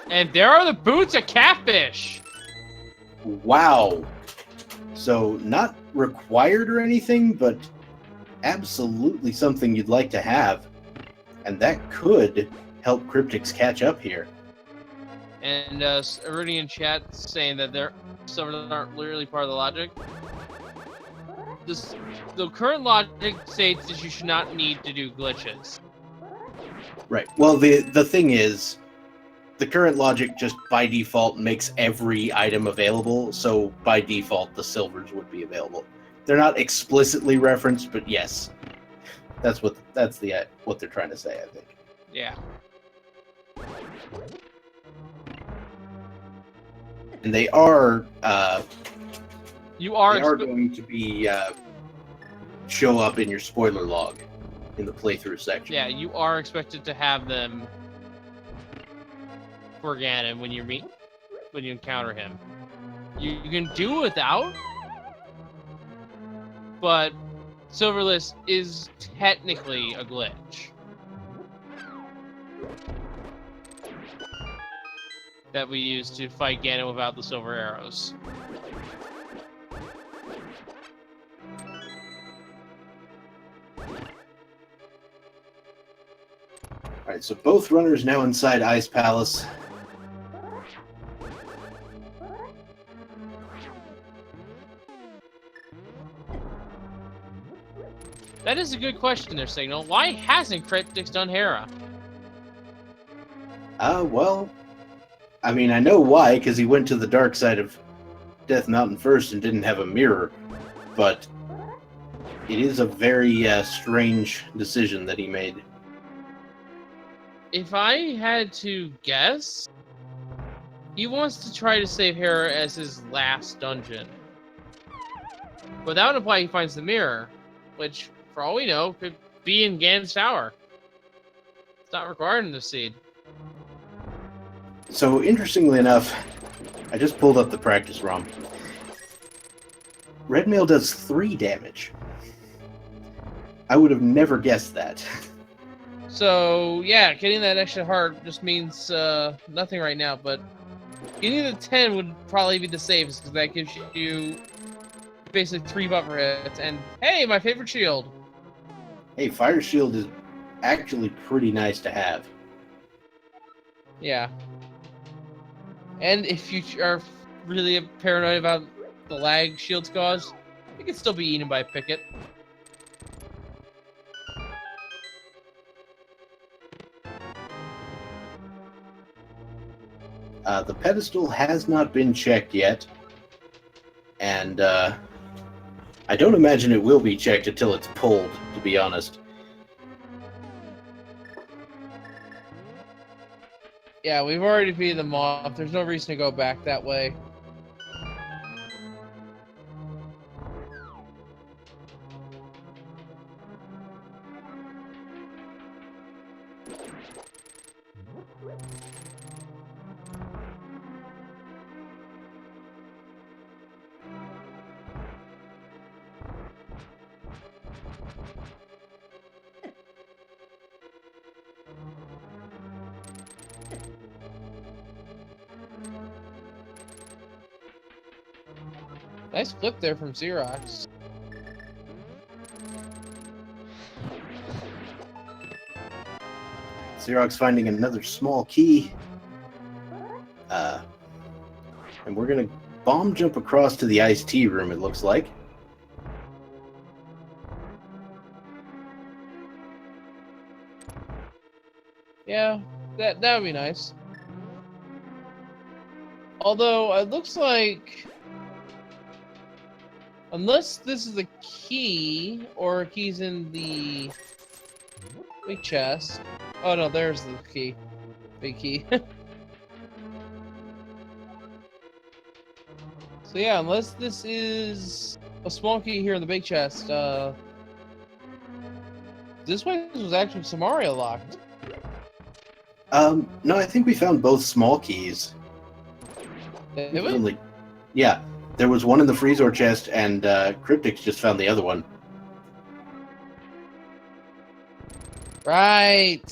And there are the boots of Catfish! Wow. So, not required or anything, but absolutely something you'd like to have. And that could help kryptixx catch up here. And Iridian chat saying that some of them aren't literally part of the logic. The current logic states that you should not need to do glitches. Right. Well, the thing is, the current logic just by default makes every item available, so by default the silvers would be available. They're not explicitly referenced, but yes, that's what they're trying to say, I think. Yeah. And they are going to be show up in your spoiler log in the playthrough section. Yeah, you are expected to have them for Ganon when you encounter him. You can do without, but silverless is technically a glitch. that we used to fight Ganon without the silver arrows. Alright, so both runners now inside Ice Palace. That is a good question there, Signal. Why hasn't kryptixx done Hera? Well, I mean, I know why, because he went to the dark side of Death Mountain first and didn't have a mirror, but it is a very strange decision that he made. If I had to guess, he wants to try to save Hera as his last dungeon. But that would imply he finds the mirror, which, for all we know, could be in Ganon's tower. It's not required in the seed. So, interestingly enough, I just pulled up the practice ROM. Red Mail does 3 damage. I would have never guessed that. So, yeah, getting that extra heart just means nothing right now, but getting the 10 would probably be the safest, because that gives you basically 3 buffer hits, and hey, my favorite shield! Hey, Fire Shield is actually pretty nice to have. Yeah. And if you are really paranoid about the lag shields cause, it can still be eaten by a picket. The pedestal has not been checked yet, and I don't imagine it will be checked until it's pulled, to be honest. Yeah, we've already beat them off. There's no reason to go back that way. Nice flip there from CeroX. CeroX finding another small key. And we're going to bomb jump across to the iced tea room, it looks like. Yeah, that would be nice. Although, it looks like... Unless this is a key, or a key's in the big chest. Oh no, there's the key. Big key. So yeah, unless this is a small key here in the big chest, this way was actually Samaria locked. No, I think we found both small keys. Did we? Yeah, there was one in the Freezor chest, and kryptixx just found the other one. Right.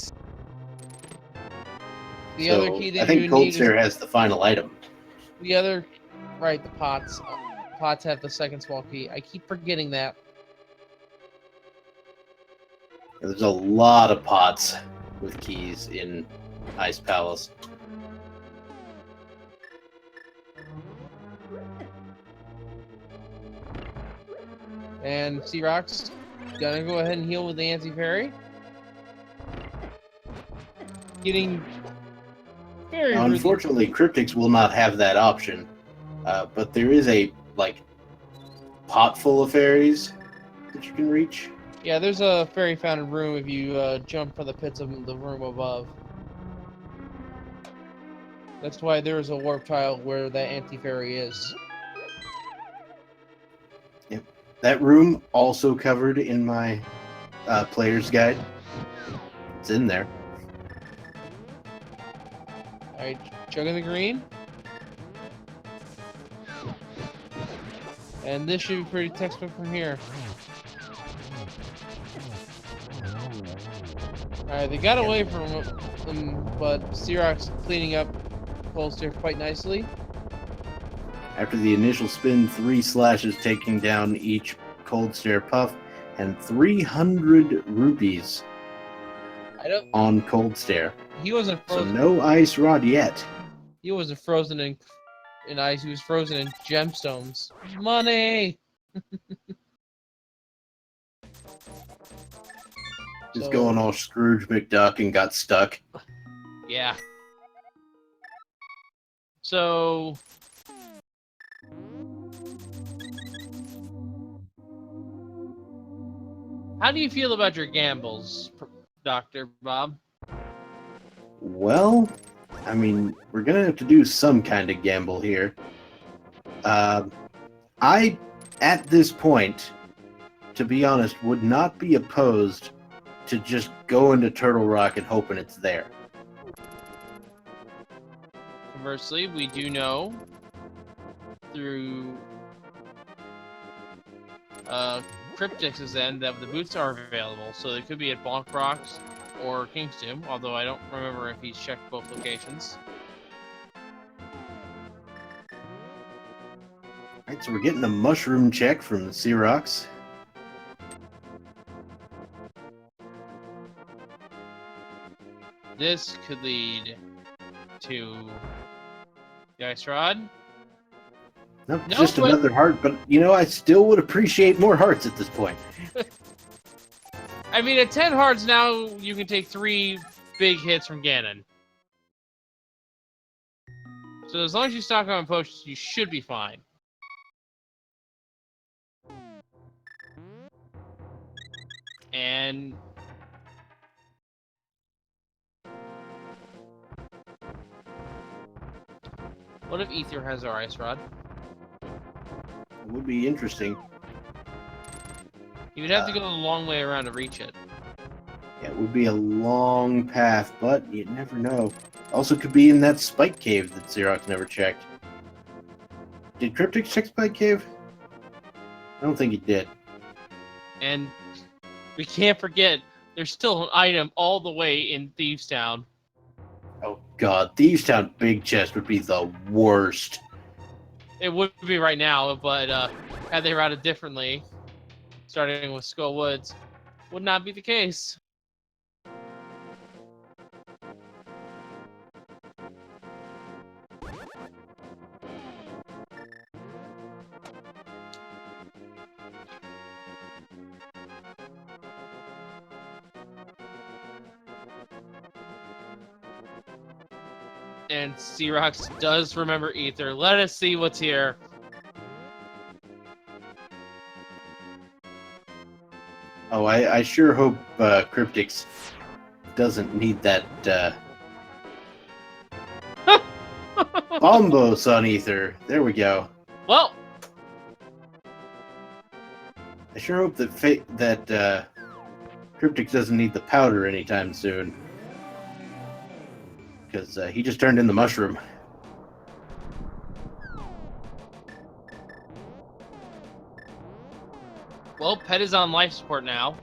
The So, other key that I think you Cold need Stare is has the final item. the other. Right, the pots. Pots have the second small key. I keep forgetting that. There's a lot of pots with keys in Ice Palace. And CeroX gonna go ahead and heal with the anti-fairy. Getting very Now, unfortunately, kryptixx will not have that option, but there is a pot full of fairies that you can reach. Yeah, there's a fairy fountain room if you jump from the pits of the room above. That's why there is a warp tile where that anti-fairy is. Yep. That room also covered in my player's guide. It's in there. Alright, chugging the green. And this should be pretty textbook from here. Alright, they got away from them, but CeroX cleaning up Cold Stair quite nicely. After the initial spin, 3 slashes taking down each Cold Stare Puff, and 300 rupees on Cold Stare. He wasn't So frozen. no Ice Rod yet. He wasn't frozen in ice. He was frozen in gemstones. Money. Just going all Scrooge McDuck and got stuck. Yeah. So how do you feel about your gambles, Dr. Bob? Well, I mean, we're going to have to do some kind of gamble here. I, at this point, to be honest, would not be opposed to just going to Turtle Rock and hoping it's there. Conversely, we do know through kryptixx's end that the boots are available, so they could be at Bonk Rocks or King's Tomb, although I don't remember if he's checked both locations. Alright, so we're getting a mushroom check from CeroX. This could lead to the Ice Rod. Nope, just another heart, but you know, I still would appreciate more hearts at this point. I mean, at 10 hearts now, you can take 3 big hits from Ganon. So as long as you stock on potions, you should be fine. And what if Ether has our Ice Rod? It would be interesting. You would have to go a long way around to reach it. Yeah, it would be a long path, but you never know. Also could be in that Spike Cave that Xerox never checked. Did kryptixx check Spike Cave? I don't think he did. And we can't forget, there's still an item all the way in Thieves Town. Oh god, Thieves Town Big Chest would be the worst. It would be right now, but had they routed differently, starting with Skull Woods, would not be the case. And CeroX does remember Ether. Let us see what's here. Oh, I sure hope kryptixx doesn't need that Bombos on Ether. There we go. Well, I sure hope that kryptixx doesn't need the powder anytime soon. Because he just turned in the mushroom. well, Pet is on life support now.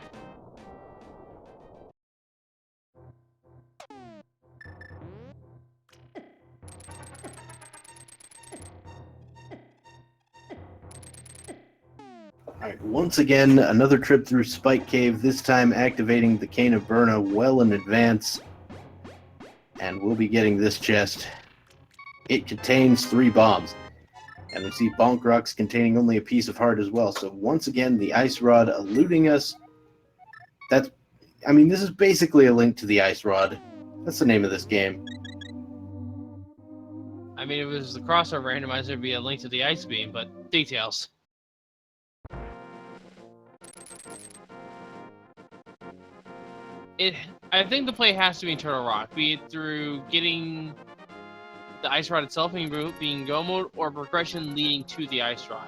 Alright, once again, another trip through Spike Cave, this time activating the Cane of Burna well in advance. And we'll be getting this chest. It contains 3 bombs. And we see Bonk Rocks containing only a piece of heart as well. So once again, the Ice Rod eluding us. I mean, this is basically a link to the Ice Rod. That's the name of this game. I mean, if it was the crossover randomizer, it'd be a link to the Ice Beam, but details. I think the play has to be in Turtle Rock, be it through getting the Ice Rod itself being go mode, or progression leading to the Ice Rod.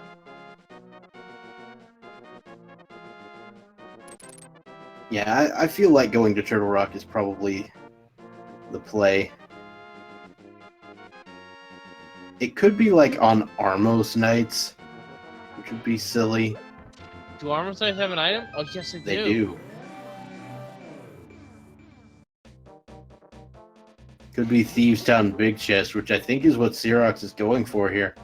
Yeah, I feel like going to Turtle Rock is probably the play. It could be like on Armos nights, which would be silly. Do Armos nights have an item? Oh, yes, they do. They do. Could be Thieves Town Big Chest, which I think is what CeroX is going for here.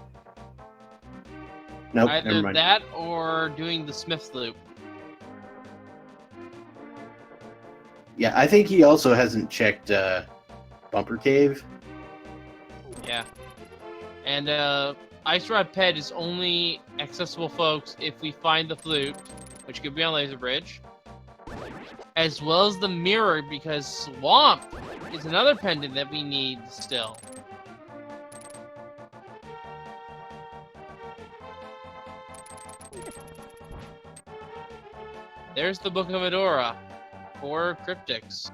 Nope, never Either mind. that or doing the Smith's loop. Yeah, I think he also hasn't checked Bumper Cave. Yeah. And Ice Rod Ped is only accessible, folks, if we find the flute, which could be on Laser Bridge, as well as the mirror, because Swamp is another pendant that we need still. There's the Book of Adora for kryptixx.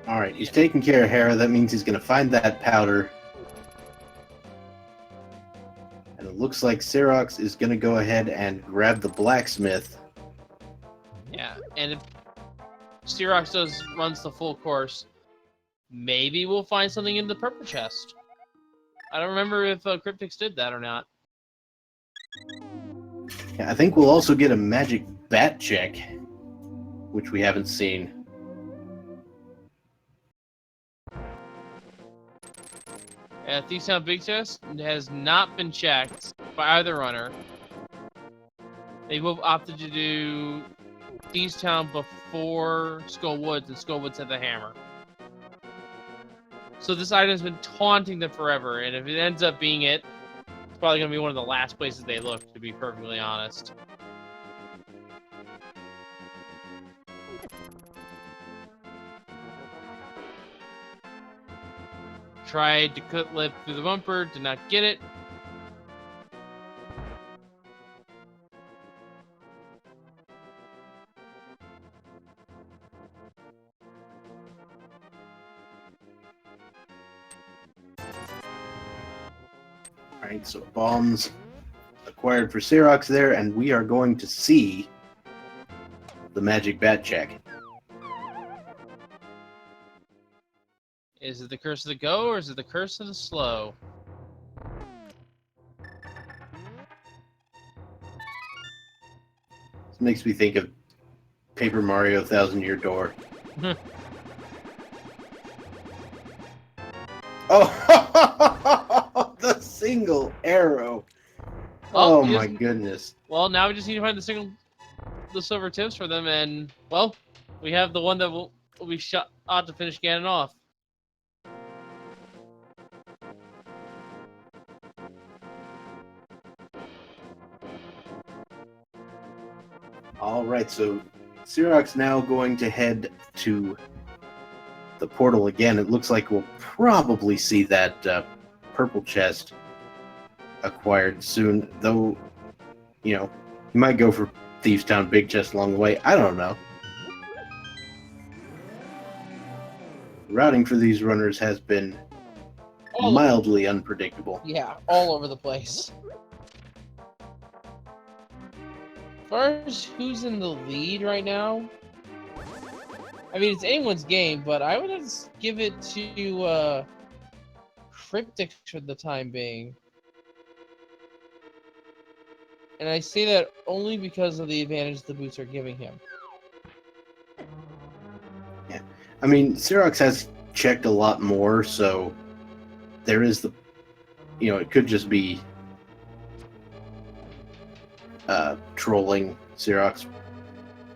Alright, he's taking care of Hera. That means he's going to find that powder. And it looks like CeroX is going to go ahead and grab the blacksmith. Yeah, and if CeroX runs the full course, maybe we'll find something in the purple chest. I don't remember if kryptixx did that or not. Yeah, I think we'll also get a magic bat check, which we haven't seen. Thieves Town Big Chest has not been checked by either runner. They both opted to do Thieves Town before Skull Woods, and Skull Woods had the hammer. So this item's been taunting them forever, and if it ends up being it, it's probably going to be one of the last places they look, to be perfectly honest. Tried to cut lip through the bumper, did not get it. Alright, so bombs acquired for CeroX there, and we are going to see the magic bat check. Is it the curse of the go, or is it the curse of the slow? This makes me think of Paper Mario Thousand Year Door. Oh, the single arrow. Oh my goodness. Well, now we just need to find the silver tips for them, and, well, we have the one that will be shot to finish Ganon off. Alright, so CeroX now going to head to the portal again. It looks like we'll probably see that purple chest acquired soon, though, you know, you might go for Thieves Town Big Chest along the way. I don't know. Routing for these runners has been mildly unpredictable. Yeah, all over the place. As far as who's in the lead right now, I mean, it's anyone's game, but I would just give it to kryptixx for the time being. And I say that only because of the advantage the boots are giving him. Yeah. I mean, CeroX has checked a lot more, so there is the, you know, it could just be trolling CeroX,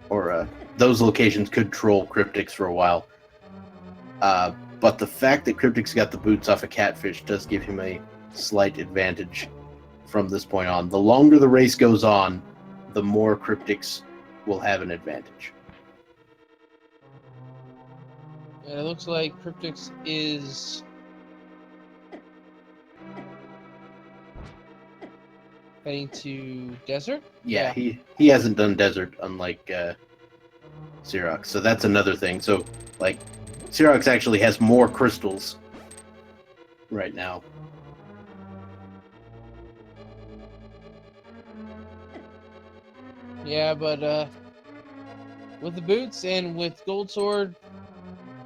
or those locations could troll kryptixx for a while. But the fact that kryptixx got the boots off a catfish does give him a slight advantage from this point on. The longer the race goes on, the more kryptixx will have an advantage. And it looks like kryptixx is heading to desert? Yeah, he hasn't done desert, unlike CeroX, so that's another thing. So, like, CeroX actually has more crystals right now. Yeah, but with the boots and with Gold Sword,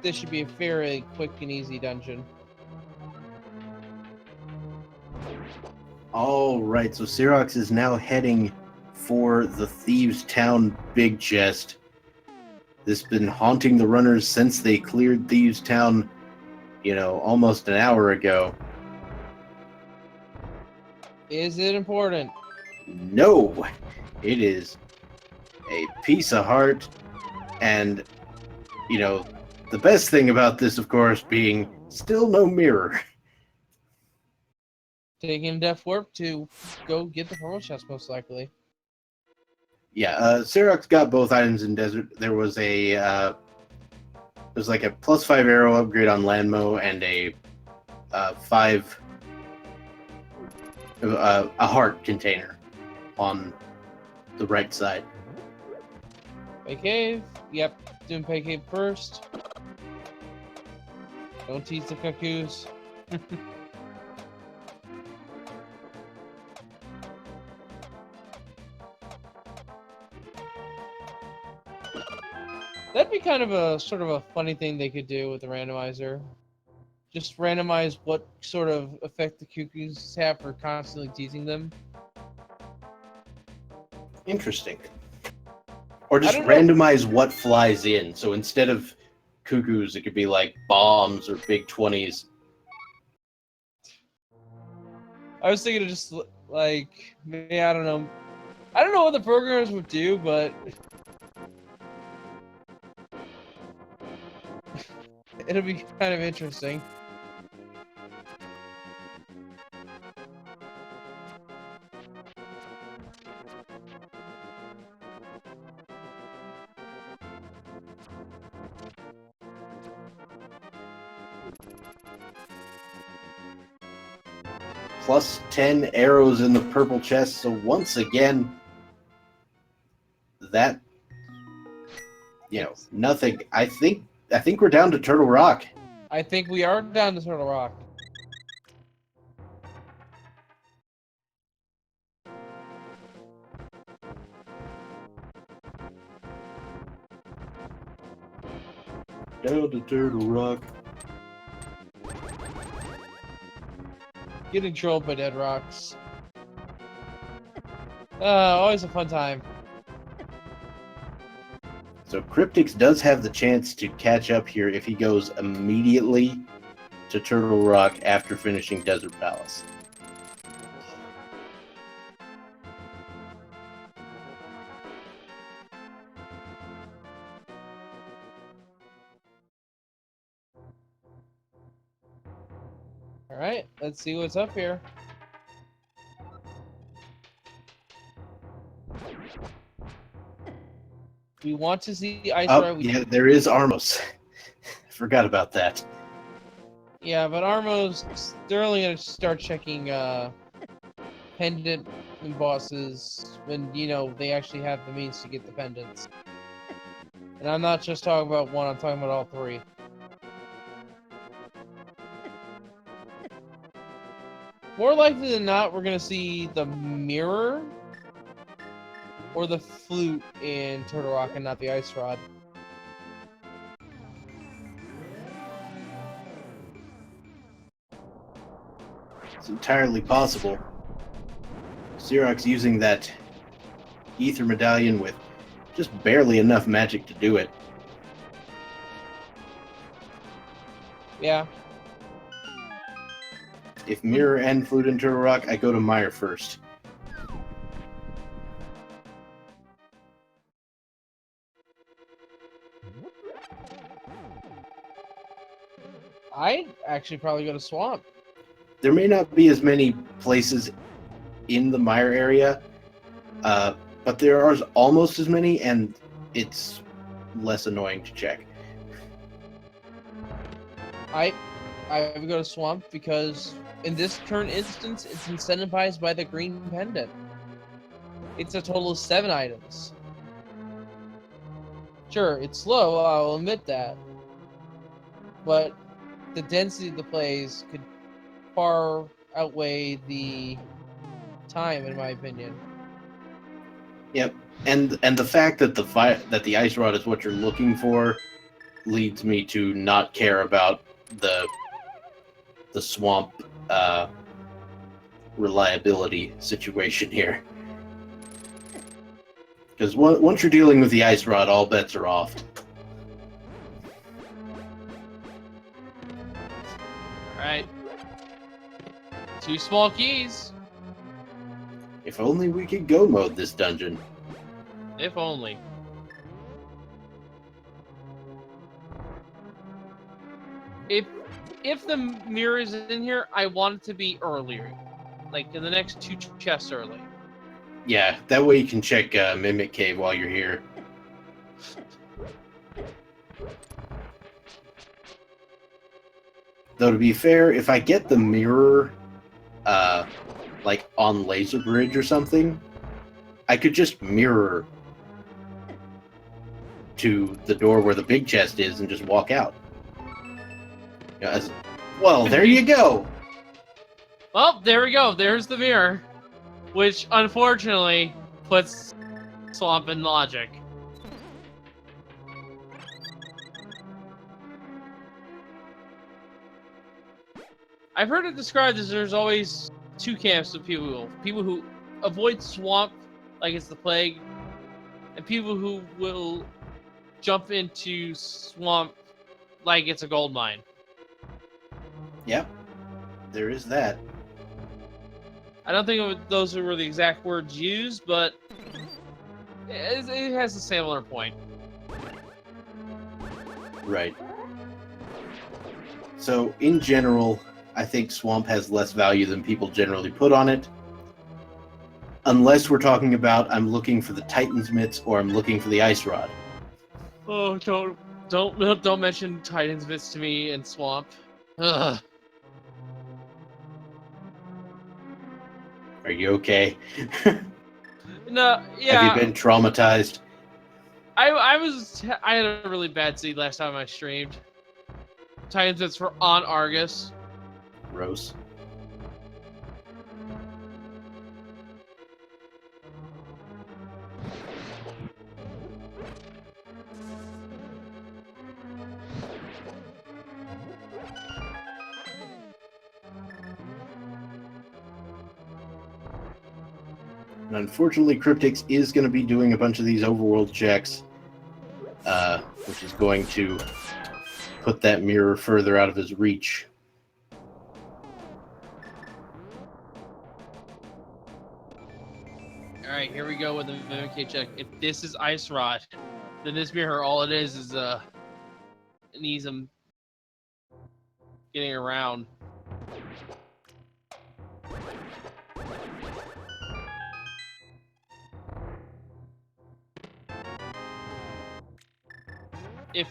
this should be a fairly quick and easy dungeon. All right, so CeroX is now heading for the Thieves' Town big chest. This has been haunting the runners since they cleared Thieves' Town, almost an hour ago. Is it important? No, it is a piece of heart, and, the best thing about this, of course, being still no mirror. Taking Death Warp to go get the purple chest, most likely. Yeah, CeroX got both items in Desert. There was there's like a +5 arrow upgrade on Landmo and a 5 a heart container on the right side. Pay Cave. Yep, doing Pay Cave first. Don't tease the cuckoos. That'd be kind of a sort of a funny thing they could do with the randomizer. Just randomize what sort of effect the cuckoos have for constantly teasing them. Interesting. Or just randomize what flies in. So instead of cuckoos, it could be like bombs or big 20s. I was thinking of just like, maybe, I don't know. I don't know what the programmers would do, but it'll be kind of interesting. +10 arrows in the purple chest. So once again, that, nothing. I think we're down to Turtle Rock. I think we are down to Turtle Rock. Down to Turtle Rock. Getting trolled by dead rocks. Always a fun time. So kryptixx does have the chance to catch up here if he goes immediately to Turtle Rock after finishing Desert Palace. Alright, let's see what's up here. We want to see the ice ride. Yeah, there is Armos. Forgot about that. Yeah, but Armos, they're only going to start checking pendant and bosses when, they actually have the means to get the pendants. And I'm not just talking about one, I'm talking about all three. More likely than not, we're going to see the mirror or the flute in Turtle Rock and not the ice rod. It's entirely possible. CeroX using that ether medallion with just barely enough magic to do it. Yeah. If mirror and flute in Turtle Rock, I go to Meyer first. I'd actually probably go to Swamp. There may not be as many places in the Meyer area, but there are almost as many, and it's less annoying to check. I would go to Swamp because in this current instance, it's incentivized by the green pendant. It's a total of 7 items. Sure, it's slow, I'll admit that. But the density of the plays could far outweigh the time, in my opinion. Yep, and the fact that the ice rod is what you're looking for leads me to not care about the swamp reliability situation here. Because once you're dealing with the ice rod, all bets are off. Alright. 2 small keys. If only we could go mode this dungeon. If only. If the mirror is in here, I want it to be earlier. Like in the next 2 chests early. Yeah, that way you can check Mimic Cave while you're here. Though to be fair, if I get the mirror, like on Laser Bridge or something, I could just mirror to the door where the big chest is and just walk out. Well, there you go. Well, there we go. There's the mirror. Which, unfortunately, puts Swamp in logic. I've heard it described as there's always 2 camps of people. People who avoid Swamp like it's the plague, and people who will jump into Swamp like it's a gold mine. Yep, there is that. I don't think those were the exact words used, but it has a similar point. Right. So, in general, I think Swamp has less value than people generally put on it. Unless we're talking about I'm looking for the Titan's Mitts or I'm looking for the Ice Rod. Oh, don't mention Titan's Mitts to me in Swamp. Ugh. Are you okay? No, yeah. Have you been traumatized? I had a really bad seed last time I streamed. Titan's Mitts were on Argus. Gross. And unfortunately, kryptixx is going to be doing a bunch of these overworld checks, which is going to put that mirror further out of his reach. Alright, here we go with the Mimic check. If this is Ice Rod, then this mirror, all it is it needs him getting around.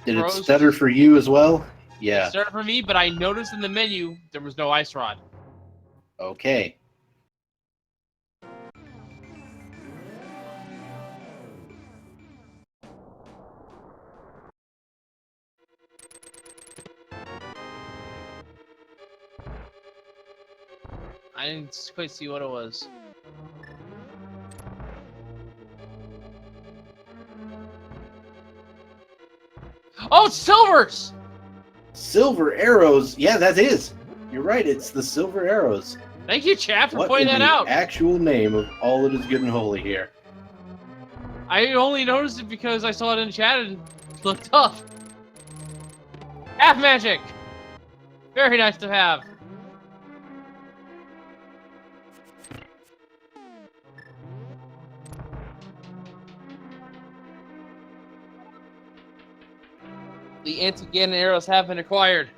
Did it stutter for you as well? Yeah. It stuttered for me, but I noticed in the menu there was no Ice Rod. Okay. I didn't quite see what it was. Oh, it's silvers! Silver arrows. Yeah, that is. You're right. It's the silver arrows. Thank you, chat, for What pointing in that the out. actual name of all that is good and holy here? I only noticed it because I saw it in chat and looked up. Half magic. Very nice to have. The anti-Ganon arrows have been acquired.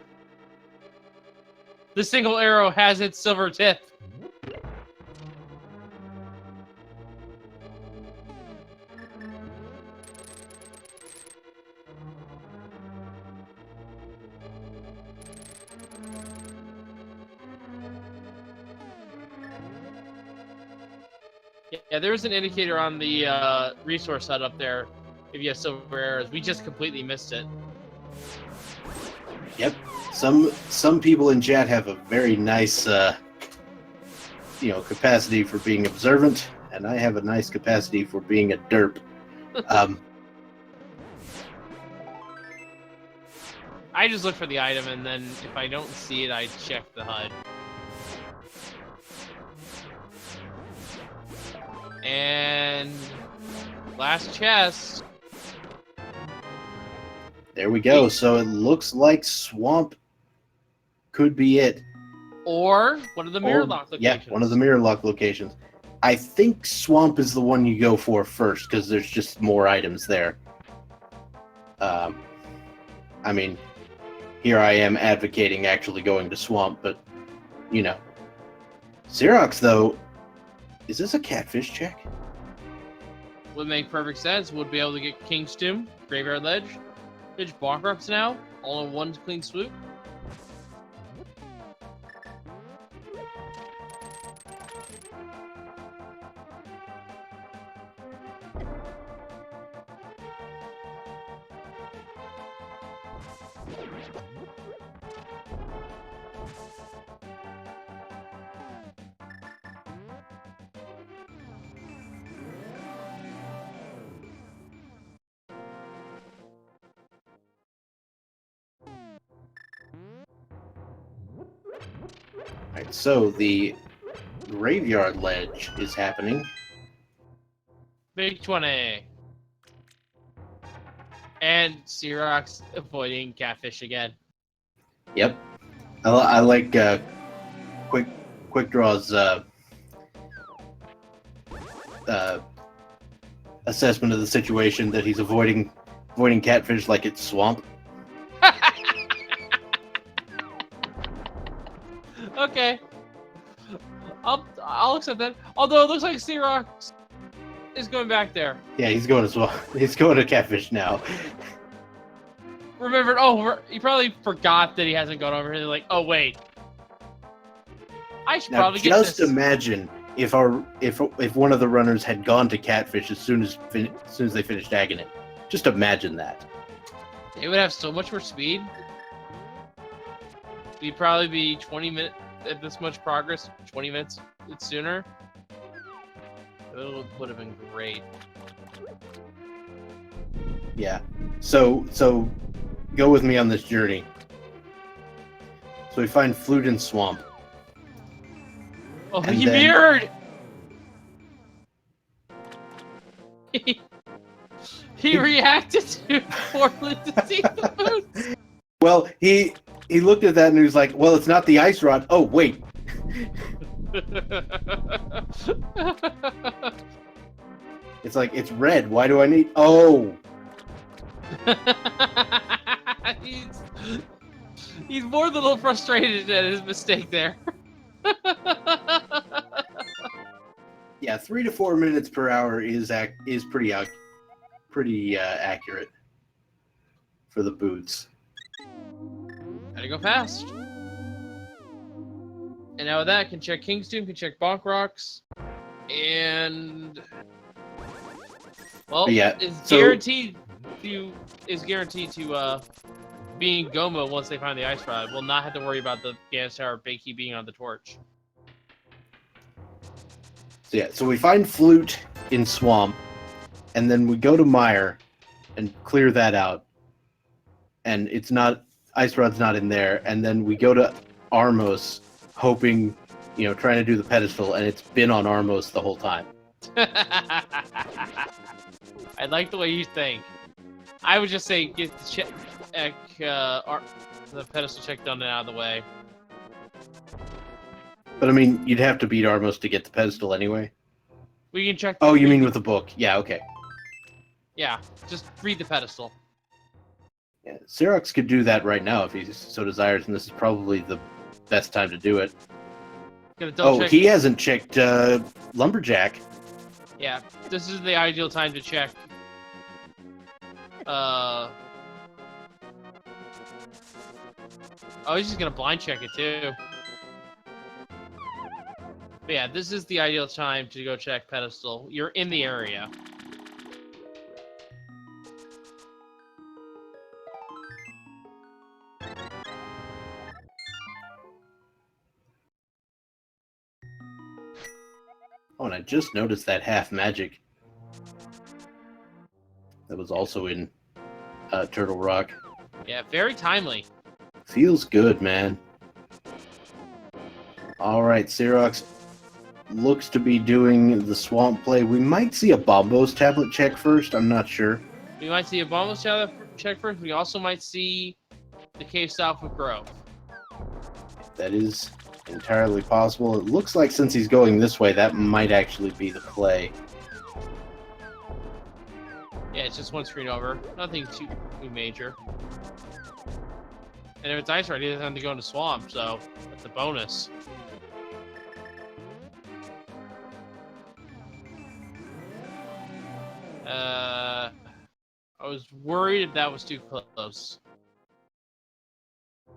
The single arrow has its silver tip. Yeah, there's an indicator on the resource hut up there if you have silver arrows. We just completely missed it. Yep. Some people in chat have a very nice, capacity for being observant, and I have a nice capacity for being a derp. I just look for the item, and then if I don't see it, I check the HUD. And Last chest. There we go. So it looks like swamp could be it. Or one of the mirror lock locations. Yeah, one of the mirror lock locations. I think swamp is the one you go for first because there's just more items there. I mean, here I am advocating actually going to swamp, but you know. CeroX though, is this a catfish check? Would make perfect sense. Would be able to get King's Tomb, Graveyard Ledge, Bonk Reps now, all in one clean swoop. Alright, so the graveyard ledge is happening. Big 20. And CeroX avoiding catfish again. Yep. I like Quick Draw's assessment of the situation that he's avoiding catfish like it's swamp. Okay. I'll accept that. Although it looks like CeroX is going back there. Yeah, he's going to swamp. He's going to catfish now. Remembered. Oh, he probably forgot that he hasn't gone over here. Like, oh wait, I should Now, probably get just this. imagine if one of the runners had gone to catfish as soon as they finished agging it. Just imagine that. It would have so much more speed. We'd probably be 20 minutes at this much progress. 20 minutes sooner. It would have been great. Yeah. So go with me on this journey. So we find flute in swamp. Oh, And he then- mirrored! He reacted to poorly to see the boots. Well, he looked at that and he was like, "Well, it's not the ice rod." Oh, wait. It's like it's red. Why do I need? Oh, he's more than a little frustrated at his mistake there. yeah. 3 to 4 minutes per hour is pretty accurate for the boots. Gotta go fast. And now with that, can check King's Tomb, can check Bonk Rocks, and well, Yeah, is so- guaranteed to being Goma once they find the ice rod. We'll not have to worry about the Gas Tower Bakey being on the torch. So yeah, so we find flute in swamp, and then we go to mire and clear that out, and it's not ice rod's not in there, and then we go to Armos, hoping, trying to do the pedestal, and it's been on Armos the whole time. I like the way you think. I would just say get the the pedestal check done and out of the way. But I mean, you'd have to beat Armos to get the pedestal anyway. We can check. Oh, you mean with the book? Yeah, okay. Yeah, just read the pedestal. Yeah, CeroX could do that right now if he so desires, and this is probably the best time to do it. Gonna double Oh, check. he hasn't checked Lumberjack. Yeah, this is the ideal time to check. Oh, he's just gonna blind check it too. But yeah, this is the ideal time to go check pedestal. You're in the area. Oh, and I just noticed that half magic. That was also in Turtle Rock. Yeah, very timely. Feels good, man. All right, CeroX, looks to be doing the swamp play. We might see a Bombos tablet check first. I'm not sure. We might see a bonus check first. We also might see the cave south with Grove. That is entirely possible. It looks like since he's going this way, that might actually be the play. Yeah, it's just one screen over. Nothing too major. And if it's ice right, he doesn't have to go into swamp, so that's a bonus. I was worried if that was too close.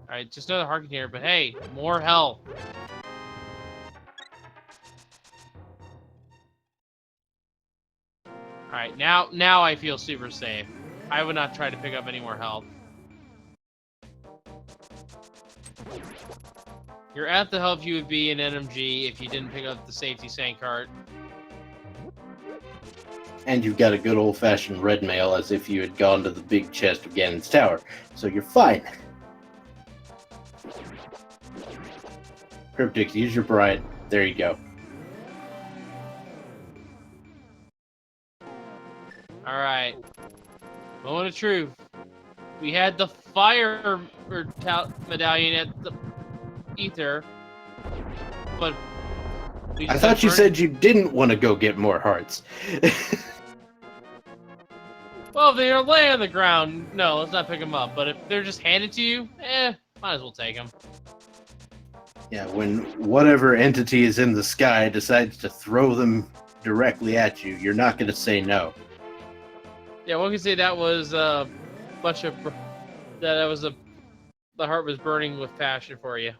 Alright, just another heart container, but hey, more health. Alright, now I feel super safe. I would not try to pick up any more health. You're at the health you would be in NMG if you didn't pick up the safety sand cart. And you've got a good old-fashioned red mail as if you had gone to the big chest of Ganon's Tower. So you're fine. kryptixx, use your bright. There you go. Alright. Moment of truth. We had the fire medallion at the ether, but I thought you said you didn't want to go get more hearts. Well, if they're laying on the ground, no, let's not pick them up. But if they're just handed to you, might as well take them. Yeah, when whatever entity is in the sky decides to throw them directly at you, you're not going to say no. Yeah, one can say that was a bunch of... the heart was burning with passion for you.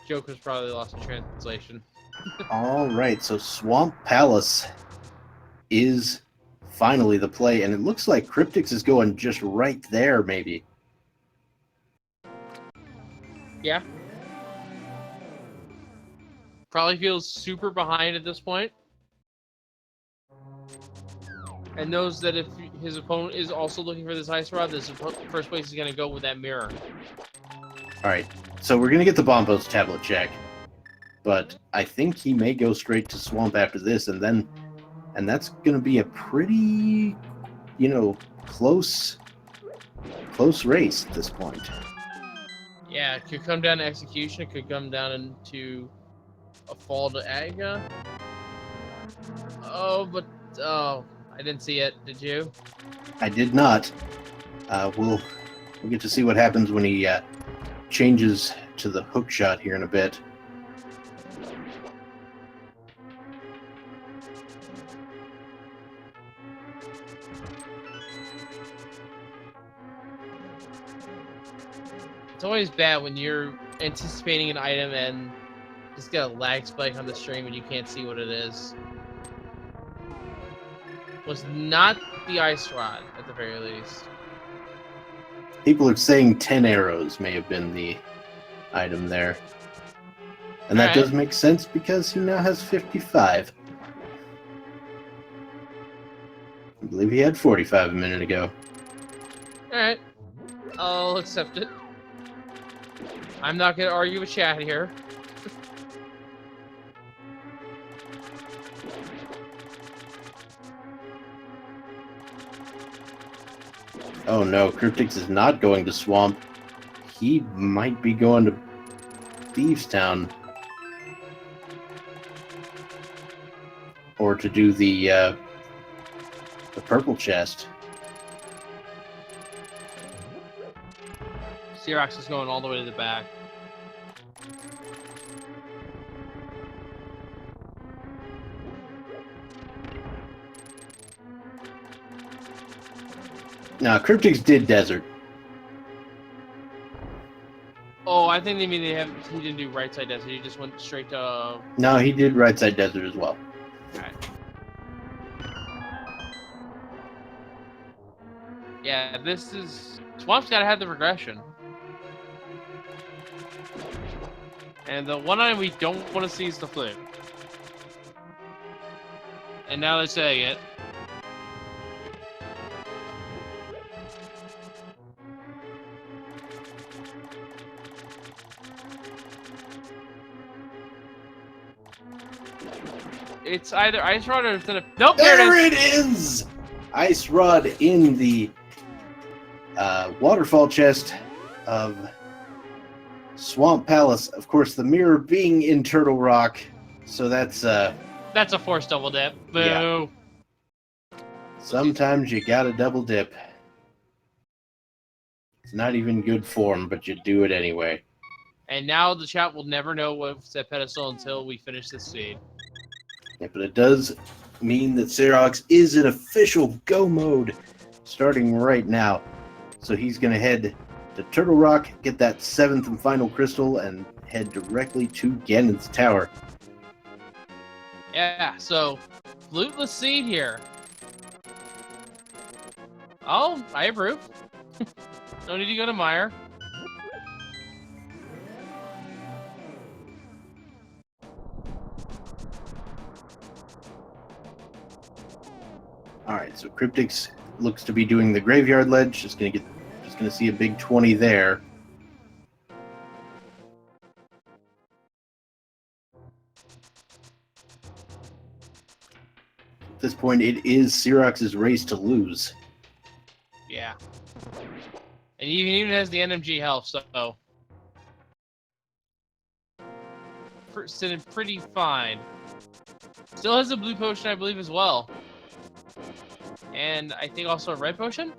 Joke was probably lost in translation. All right, so Swamp Palace is finally the play, and it looks like kryptixx is going just right there, maybe. Yeah. Probably feels super behind at this point. And knows that if his opponent is also looking for this ice rod, this first place is going to go with that mirror. All right, so we're going to get the Bombos tablet check, but I think he may go straight to Swamp after this, and that's going to be a pretty, close race at this point. Yeah, it could come down to execution. It could come down into a fall to Aga. Oh, I didn't see it. Did you? I did not. We'll get to see what happens when he changes to the hook shot here in a bit. It's always bad when you're anticipating an item and just get a lag spike on the stream and you can't see what it is. Was not the ice rod, at the very least. People are saying 10 arrows may have been the item there. And that does make sense because he now has 55. I believe he had 45 a minute ago. Alright. I'll accept it. I'm not going to argue with chat here. Oh no, kryptixx is not going to Swamp. He might be going to Thieves Town. Or to do the purple chest. CeroX is going all the way to the back. Now, kryptixx did desert. Oh, I think they mean he didn't do right side desert. He just went straight to... No, he did right side desert as well. Alright. Yeah, this is... Swamp's gotta have the regression. And the one item we don't want to see is the flute. And now they're saying it. It's either Ice Rod or it's in a... Nope, There it it is! Ice Rod in the waterfall chest of Swamp Palace. Of course, the mirror being in Turtle Rock, so that's That's a forced double dip. Boo. Yeah. Sometimes you gotta double dip. It's not even good form, but you do it anyway. And now the chat will never know what's that pedestal until we finish this seed. Yeah, but it does mean that CeroX is in official go mode starting right now. So he's going to head to Turtle Rock, get that 7th and final crystal, and head directly to Ganon's Tower. Yeah, so lootless seed here. Oh, I approve. No need to go to Meyer. Alright, so kryptixx looks to be doing the graveyard ledge. Just gonna see a big 20 there. At this point, it is CeroX's race to lose. Yeah. And he even has the NMG health, so... Sitting pretty fine. Still has a blue potion, I believe, as well. And I think also a red potion?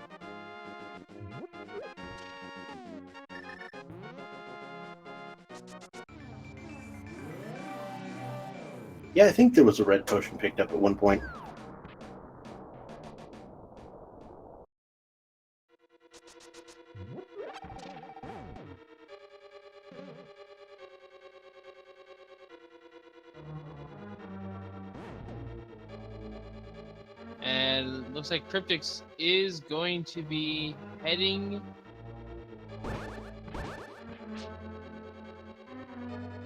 Yeah, I think there was a red potion picked up at one point. And looks like kryptixx is going to be heading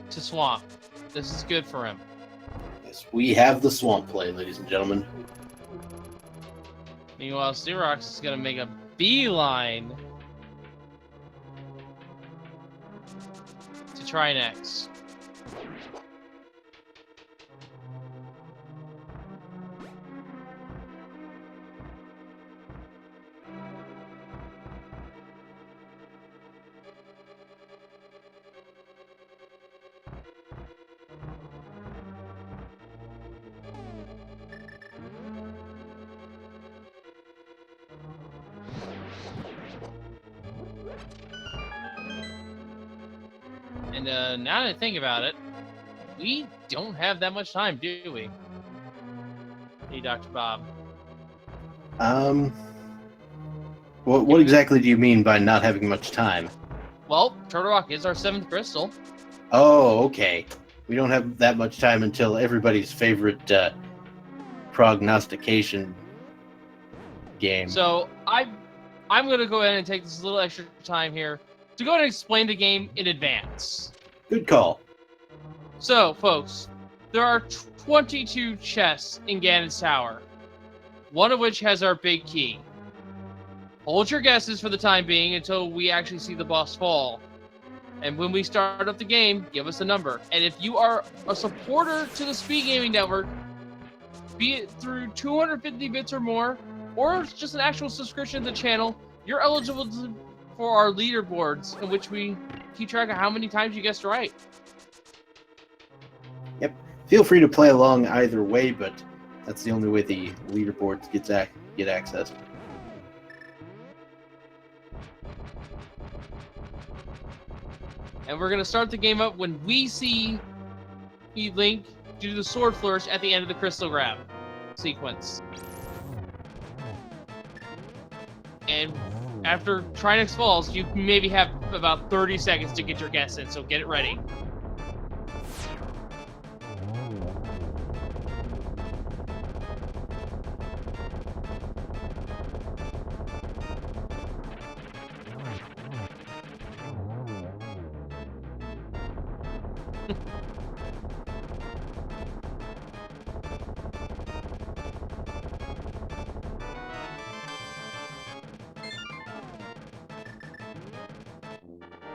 to Swamp. This is good for him. Yes, we have the swamp play, ladies and gentlemen. Meanwhile, CeroX is going to make a beeline to try next. And now that I think about it, we don't have that much time, do we? Hey, Dr. Bob. What exactly do you mean by not having much time? Well, Turtle Rock is our 7th crystal. Oh, okay. We don't have that much time until everybody's favorite prognostication game. So I'm going to go ahead and take this little extra time here to go ahead and explain the game in advance. Good call. So, folks, there are 22 chests in Ganon's Tower, one of which has our big key. Hold your guesses for the time being until we actually see the boss fall. And when we start up the game, give us a number. And if you are a supporter to the Speed Gaming Network, be it through 250 bits or more, or just an actual subscription to the channel, you're eligible for our leaderboards, in which we keep track of how many times you guessed right. Yep. Feel free to play along either way, but that's the only way the leaderboards get accessed. And we're going to start the game up when we see Link do the sword flourish at the end of the crystal grab sequence. And after Trinix falls, you maybe have about 30 seconds to get your guess in, so get it ready.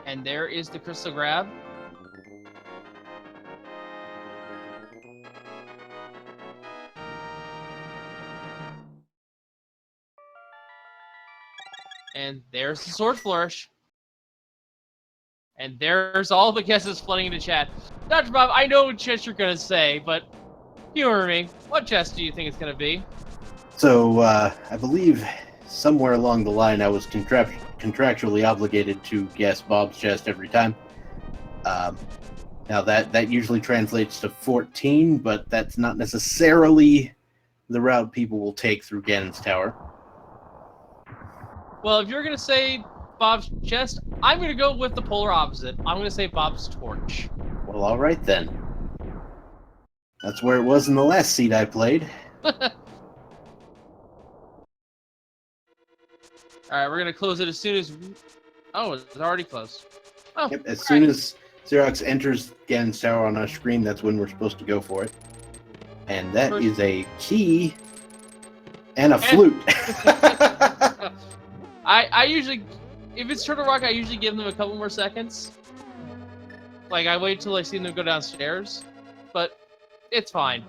And there is the crystal grab. And there's the sword flourish. And there's all the guesses flooding into chat. Dr. Bob, I know what chest you're going to say, but humor me. What chest do you think it's going to be? So, I believe somewhere along the line I was contractually obligated to guess Bob's chest every time. Now, that usually translates to 14, but that's not necessarily the route people will take through Ganon's Tower. Well, if you're going to say Bob's chest, I'm going to go with the polar opposite. I'm going to say Bob's torch. Well, all right then. That's where it was in the last seed I played. Alright, we're going to close it as soon as... Oh, it's already closed. Oh, Yep, as soon as CeroX enters Ganon's Tower on our screen, that's when we're supposed to go for it. And that is a key and a flute. I usually, if it's Turtle Rock, I usually give them a couple more seconds. Like, I wait till I see them go downstairs. But it's fine.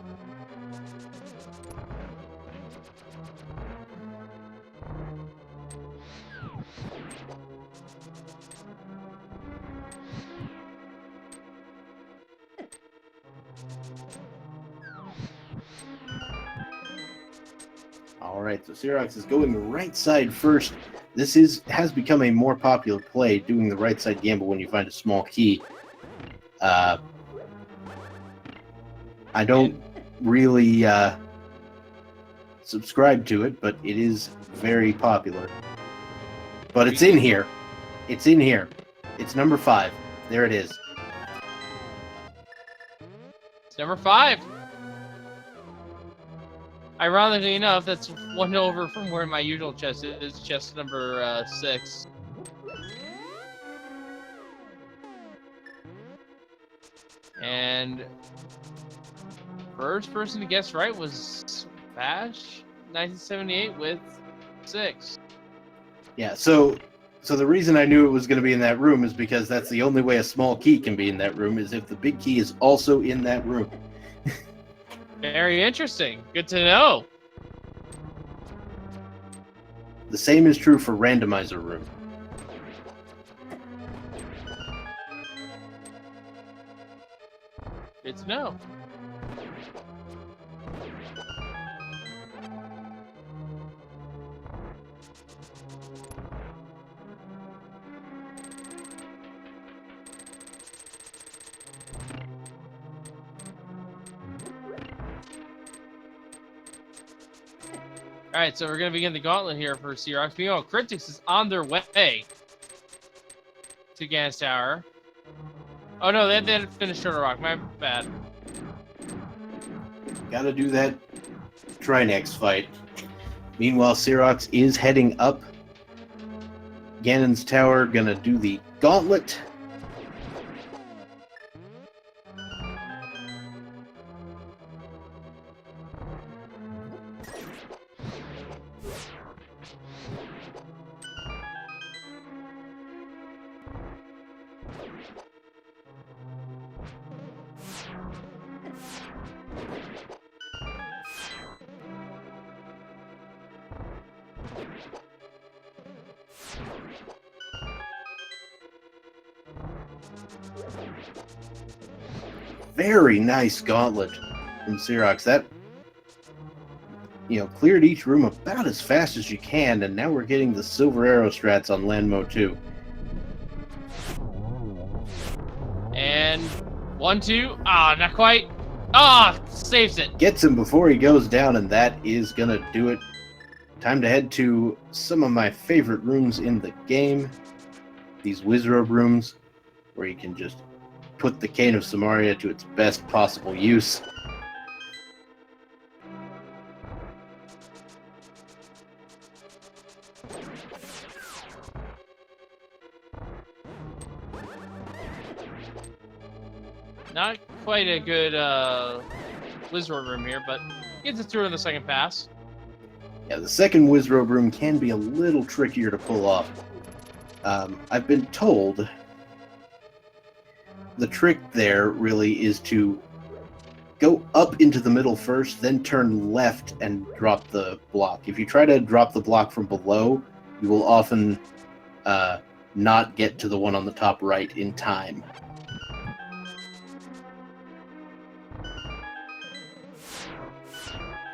Alright, so CeroX is going right side first. This has become a more popular play, doing the right side gamble when you find a small key. I don't really subscribe to it, but it is very popular. But it's in here. It's in here. It's number 5. There it is. It's number 5. Ironically enough, that's one over from where my usual chest is, chest number 6. And first person to guess right was Bash, 1978 with 6. Yeah, so the reason I knew it was going to be in that room is because that's the only way a small key can be in that room, is if the big key is also in that room. Very interesting. Good to know. The same is true for Randomizer room. Good to know. Alright, so we're going to begin the gauntlet here for CeroX. Meanwhile, kryptixx is on their way to Ganon's Tower. Oh no, they didn't finish Turtle Rock. My bad. Gotta do that Trinex fight. Meanwhile, CeroX is heading up Ganon's Tower, gonna do the gauntlet. Very nice gauntlet from CeroX. That, cleared each room about as fast as you can, and now we're getting the silver arrow strats on Landmo 2. And 1, 2. Ah, not quite. Ah, saves it. Gets him before he goes down, and that is gonna do it. Time to head to some of my favorite rooms in the game. These Wizrobe rooms, where you can just put the Cane of Samaria to its best possible use. Not quite a good Wizard room here, but gets it through in the second pass. Yeah, the second Wizrobe room can be a little trickier to pull off. I've been told the trick there really is to go up into the middle first, then turn left and drop the block. If you try to drop the block from below, you will often not get to the one on the top right in time.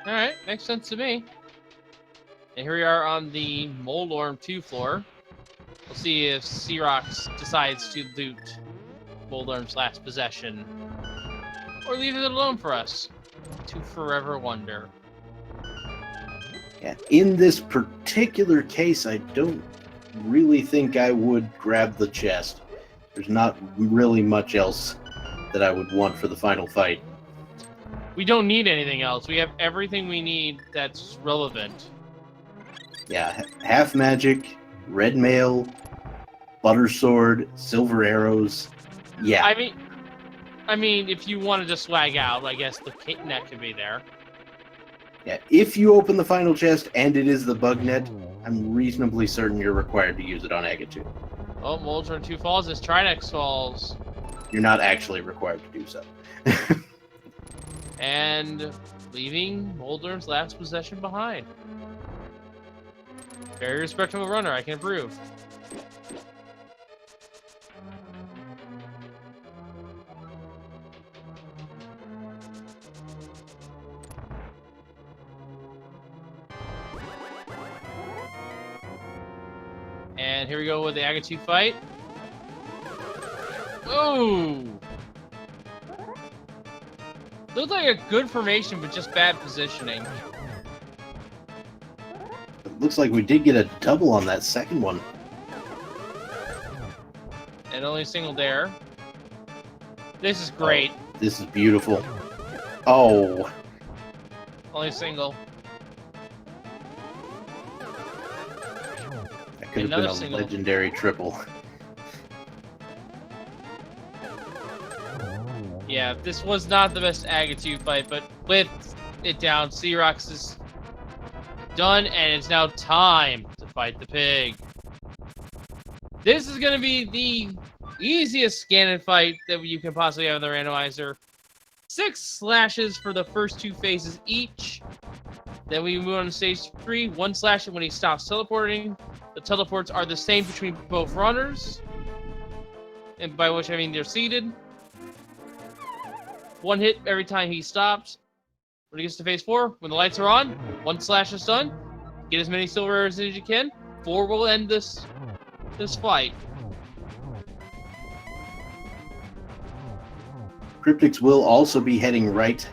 Alright, makes sense to me. And here we are on the Moldorm 2 floor. We'll see if CeroX decides to loot Moldorm's last possession. Or leave it alone for us to forever wonder. Yeah, in this particular case, I don't really think I would grab the chest. There's not really much else that I would want for the final fight. We don't need anything else. We have everything we need that's relevant. Yeah, half magic, red mail, butter sword, silver arrows. Yeah. I mean, if you wanted to swag out, I guess the net could be there. Yeah, if you open the final chest and it is the bug net, I'm reasonably certain you're required to use it on Agatu. Oh, Moldorm 2 falls as Kryptixx falls. You're not actually required to do so. And leaving Moldorm's last possession behind. Very respectable runner, I can approve. And here we go with the Agatu fight. Oh! Looked like a good formation, but just bad positioning. It looks like we did get a double on that second one. And only a single dare. This is great. Oh, this is beautiful. Oh. Only a single. That could have Another been a single. legendary triple. Yeah, this was not the best Agatu fight, but with it down, CeroX is done, and it's now time to fight the pig. This is going to be the easiest Ganon fight that you can possibly have in the randomizer. 6 slashes for the first 2 phases each. Then we move on to stage 3. 1 slash when he stops teleporting. The teleports are the same between both runners. And by which I mean they're seated. 1 hit every time he stops. When he gets to phase 4, when the lights are on, 1 slash is done. Get as many silver arrows as you can. 4 will end this fight. Kryptixx will also be heading right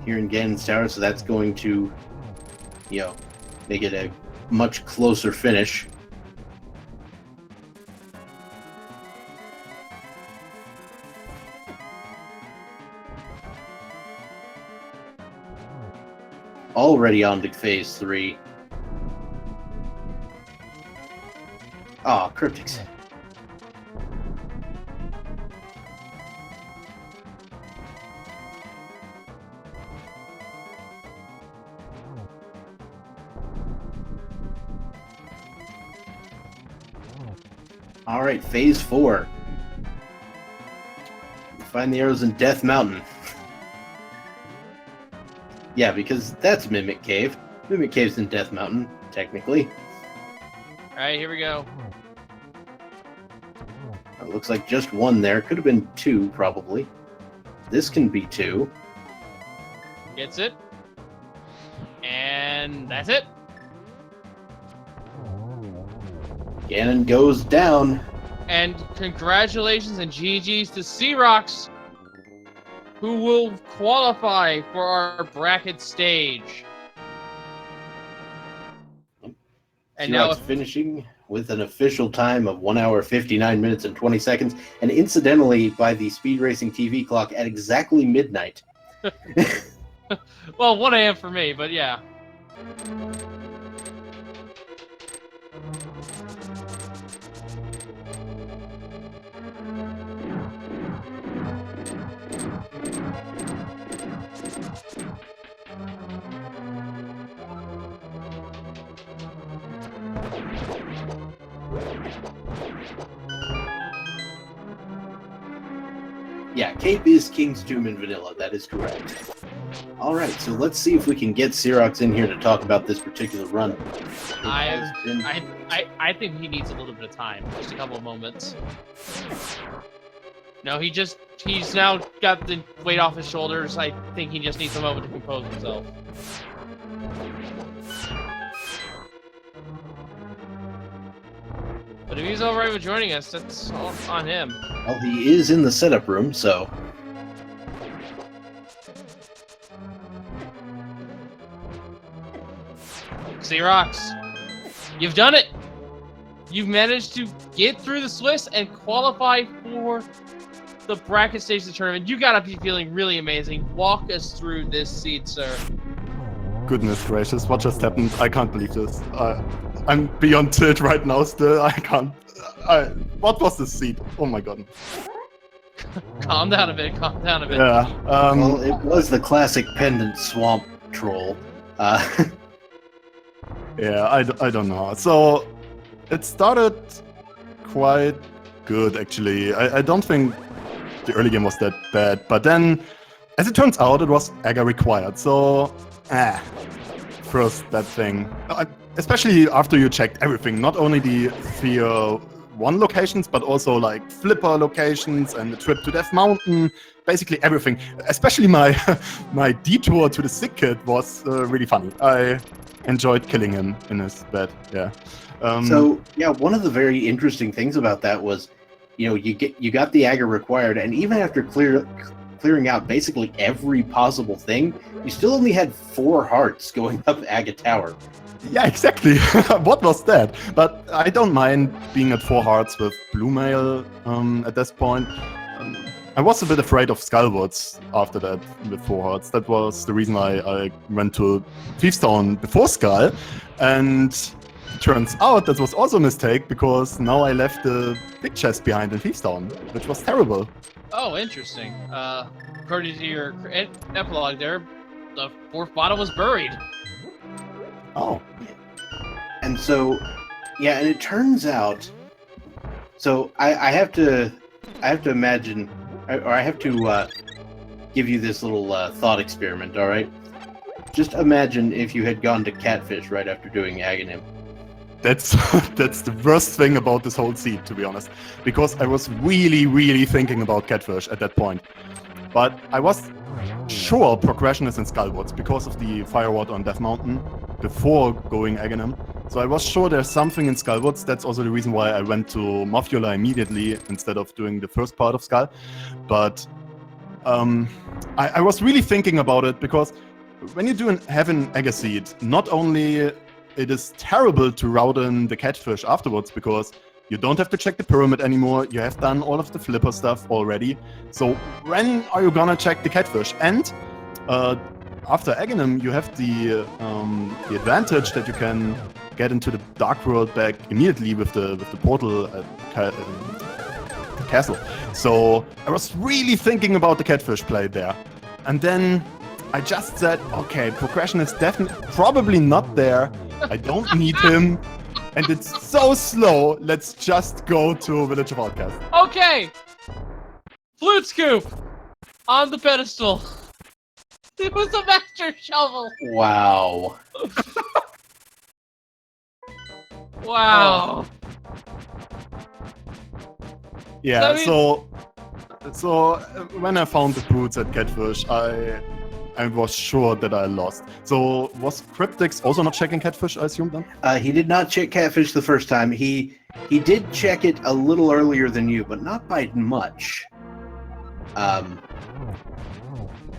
here in Ganon's Tower, so that's going to, make it a much closer finish. Already on to phase 3. Oh, Kryptixx. All right, phase 4. Find the arrows in Death Mountain. Yeah, because that's Mimic Cave. Mimic Cave's in Death Mountain, technically. Alright, here we go. It looks like just 1 there. Could have been 2, probably. This can be 2. Gets it. And that's it. Ganon goes down. And congratulations and GG's to CeroX, who will qualify for our bracket stage. And now finishing with an official time of 1 hour, 59 minutes, and 20 seconds. And incidentally, by the Speed Racing TV clock, at exactly midnight. Well, 1 a.m. for me, but yeah. Yeah, Cape is King's Tomb in vanilla. That is correct. All right, so let's see if we can get CeroX in here to talk about this particular run. I think he needs a little bit of time, just a couple of moments. No, he's now got the weight off his shoulders. I think he just needs a moment to compose himself. But if he's alright with joining us, that's all on him. Well, he is in the setup room, so... CeroX, you've done it! You've managed to get through the Swiss and qualify for the bracket stage of the tournament. You gotta be feeling really amazing. Walk us through this seed, sir. Goodness gracious, what just happened? I can't believe this. I'm beyond tilt right now still. I can't... what was this seed? Oh my god. Calm down a bit, calm down a bit. Yeah. Well, it was the classic pendant swamp troll. Yeah, I don't know. So, it started quite good, actually. I don't think the early game was that bad. But then, as it turns out, it was Aga required. So, first that thing. Especially after you checked everything. Not only the Sphere 1 locations, but also like Flipper locations and the trip to Death Mountain. Basically everything. Especially my my detour to the sick kid was really funny. I enjoyed killing him in his bed. Yeah. So yeah, one of the very interesting things about that was, you got the Aga required, and even after clearing out basically every possible thing, you still only had 4 hearts going up Aga Tower. Yeah, exactly. What was that? But I don't mind being at 4 hearts with Blue Mail at this point. I was a bit afraid of Skullwoods after that with 4 hearts. That was the reason I went to Thiefstone before Skull. And turns out that was also a mistake, because now I left the big chest behind in Thiefstone, which was terrible. Oh, interesting. According to your epilogue there, the 4th bottle was buried. Oh. And so, yeah, and it turns out, so I have to imagine, or I have to give you this little thought experiment, all right? Just imagine if you had gone to Catfish right after doing Aghanim. That's the worst thing about this whole seed, to be honest, because I was really thinking about Catfish at that point. But I was sure progression is in Skullwoods because of the Fireward on Death Mountain before going Aghanim. So I was sure there's something in Skullwoods. That's also the reason why I went to Mofula immediately instead of doing the first part of Skull. But I was really thinking about it, because when you have an Aga seed, not only it is terrible to route in the Catfish afterwards, because you don't have to check the pyramid anymore. You have done all of the Flipper stuff already. So when are you gonna check the Catfish? And after Aghanim, you have the advantage that you can get into the Dark World back immediately with the portal at the castle. So I was really thinking about the Catfish play there. And then I just said, okay, progression is probably not there. I don't need him. And it's so slow, let's just go to Village of Outcast. Okay! Flute Scoop! On the pedestal. It was a master shovel! Wow. Wow. Yeah, I mean- so when I found the boots at Catfish, I was sure that I lost. So was kryptixx also not checking Catfish, I assume then? He did not check Catfish the first time. He did check it a little earlier than you, but not by much.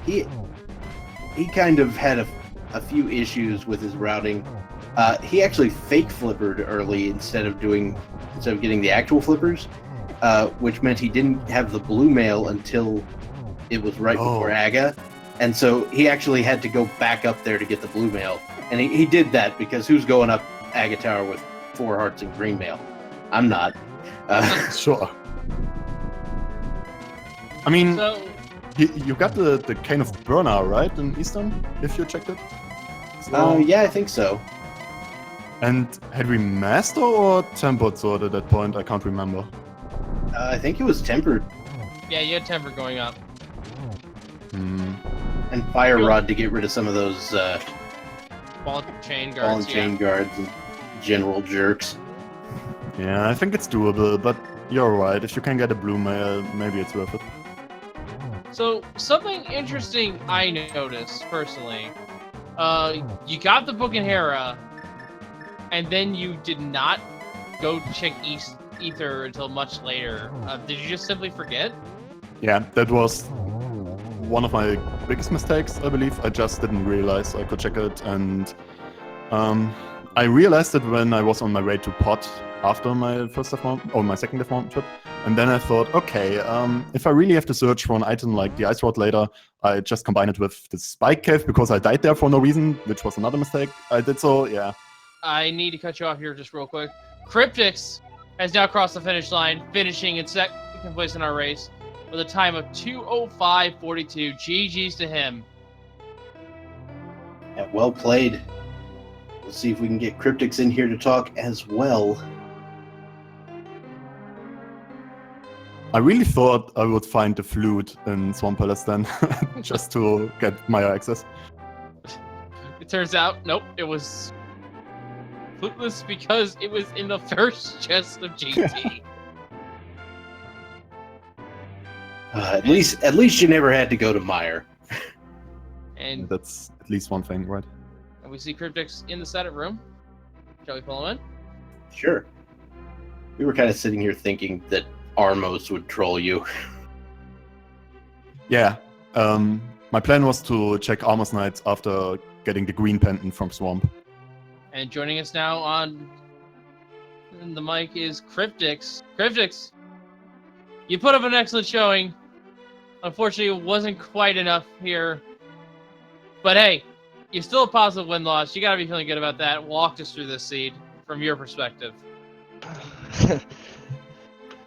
He kind of had a few issues with his routing. He actually fake flippered early instead of getting the actual flippers, which meant he didn't have the blue mail until it was right before Aga. And so he actually had to go back up there to get the blue mail. And he did that because who's going up Aga Tower with 4 hearts and green mail? I'm not. Sure. I mean, So, you got the Cane of Burner, right, in Eastern, if you checked it? So, Yeah, I think so. and had we Master or Tempered Sword at that point? I can't remember. I think it was tempered. Yeah, you had temper going up. Hmm. And Fire Rod to get rid of some of those Ball and chain ball guards. and chain guards and general jerks. Yeah, I think it's doable, but you're right. If you can get a blue mail, maybe it's worth it. So something interesting I noticed personally. You got the book in Hera, and then you did not go check Ether until much later. Did you just simply forget? Yeah, that was one of my biggest mistakes, I believe. I just didn't realize I could check it, and I realized it when I was on my way to Pot after my first Death Mountain, or my second Death Mountain trip. And then I thought, okay, if I really have to search for an item like the Ice Rod later, I just combine it with the Spike Cave because I died there for no reason, which was another mistake. I did so, yeah. I need to cut you off here just real quick. kryptixx has now crossed the finish line, finishing in second place in our race with a time of 2:05.42. GG's to him. Yeah, well played. We'll see if we can get kryptixx in here to talk as well. I really thought I would find the flute in Swamp Palace then, just to get Maya access. It turns out, nope, it was fluteless because it was in the first chest of GT. At least you never had to go to Meyer. And that's at least one thing, right? And we see kryptixx in the Senate room. Shall we follow in? Sure. We were kind of sitting here thinking that Armos would troll you. Yeah. My plan was to check Armor's Knights after getting the green pendant from Swamp. And joining us now on the mic is kryptixx. kryptixx, you put up an excellent showing. Unfortunately, it wasn't quite enough here. But hey, you're still a positive win-loss. You gotta be feeling good about that. Walk us through this seed from your perspective.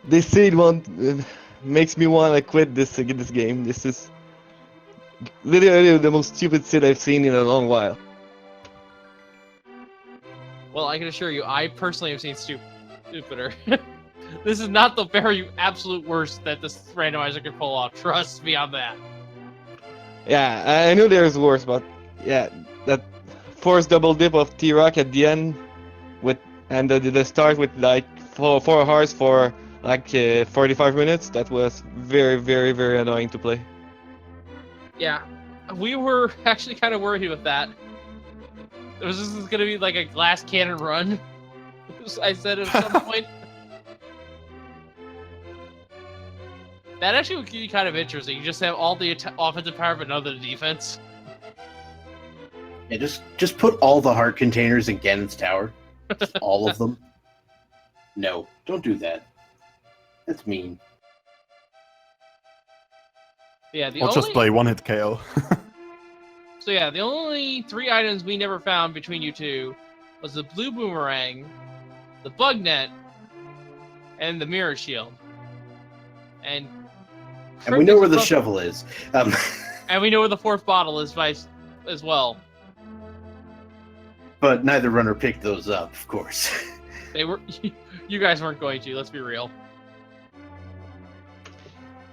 This seed makes me want to quit this game. This is literally the most stupid seed I've seen in a long while. Well, I can assure you, I personally have seen stupider. This is not the very absolute worst that this randomizer could pull off. Trust me on that. Yeah, I knew there was worse, but yeah, that forced double dip of T-Rock at the end, and the start with like four hearts for like 45 minutes. That was very, very, very annoying to play. Yeah, we were actually kind of worried with that. This is going to be like a glass cannon run. I said at some point. That actually would be kind of interesting. You just have all the offensive power, but none of the defense. Yeah, just put all the heart containers in Ganon's tower. Just all of them. No, don't do that. That's mean. Yeah, Just play one-hit KO. So yeah, the only 3 items we never found between you two was the blue boomerang, the bug net, and the mirror shield. And we know where the shovel is. And we know where the 4th bottle is as well. But neither runner picked those up, of course. They were. You guys weren't going to. Let's be real.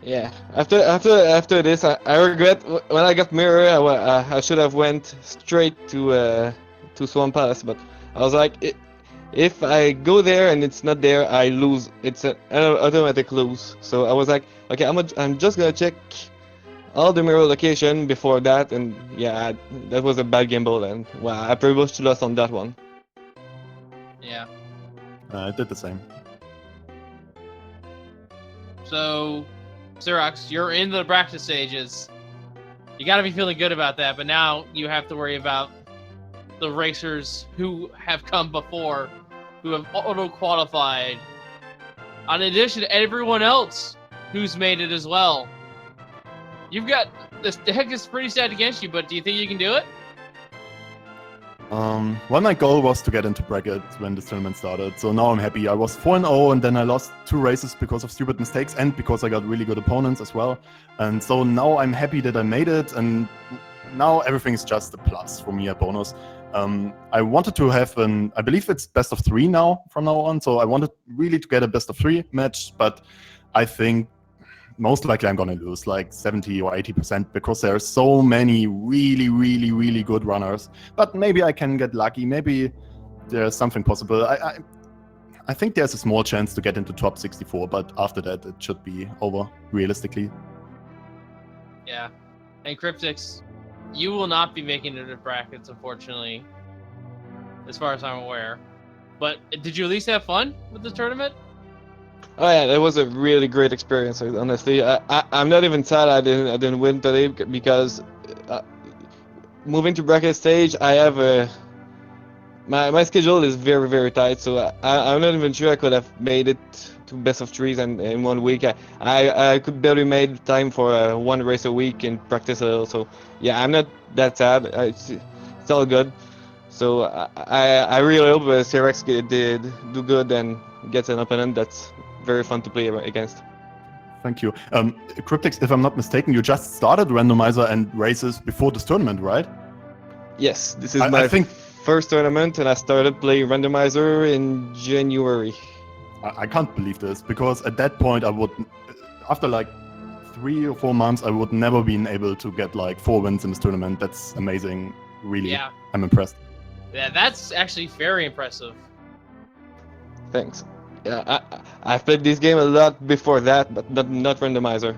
Yeah. After this, I regret when I got mirror. I should have went straight to Swamp Palace, but I was like, if I go there and it's not there, I lose. It's an automatic lose. So I was like, okay, I'm just gonna check all the mirror location before that, and yeah, that was a bad gamble, and wow, I pretty much lost on that one. Yeah. I did the same. So, CeroX, you're in the practice stages. You gotta be feeling good about that, but now you have to worry about the racers who have come before, who have auto-qualified, in addition to everyone else who's made it as well. You've got... The deck is pretty stacked against you, but do you think you can do it? Well, my goal was to get into bracket when this tournament started, so now I'm happy. I was 4-0 and then I lost 2 races because of stupid mistakes and because I got really good opponents as well. And so now I'm happy that I made it, and now everything is just a plus for me, a bonus. I wanted to have I believe it's best of 3 now from now on, so I wanted really to get a best of 3 match, but I think most likely I'm gonna lose like 70 or 80% because there are so many really good runners. But maybe I can get lucky. Maybe there's something possible. I think there's a small chance to get into top 64, but after that it should be over realistically. Yeah, and kryptixx, you will not be making it to brackets, unfortunately, as far as I'm aware. But did you at least have fun with the tournament? Oh yeah, that was a really great experience. Honestly, I'm not even sad I didn't win today because moving to bracket stage, I have my schedule is very tight, so I'm not even sure I could have made it to best of threes and in 1 week. I could barely made time for one race a week and practice a little. So yeah, I'm not that sad. It's all good. So I really hope CeroX did do good and gets an opponent that's very fun to play against. Thank you. kryptixx, if I'm not mistaken, you just started Randomizer and races before this tournament, right? Yes, this is I my think first tournament, and I started playing Randomizer in January. I can't believe this, because at that point I would, after like 3 or 4 months, I would never been able to get like 4 wins in this tournament. That's amazing. Really, Yeah. I'm impressed. Yeah, that's actually very impressive. Thanks. Yeah, I've played this game a lot before that, but not Randomizer.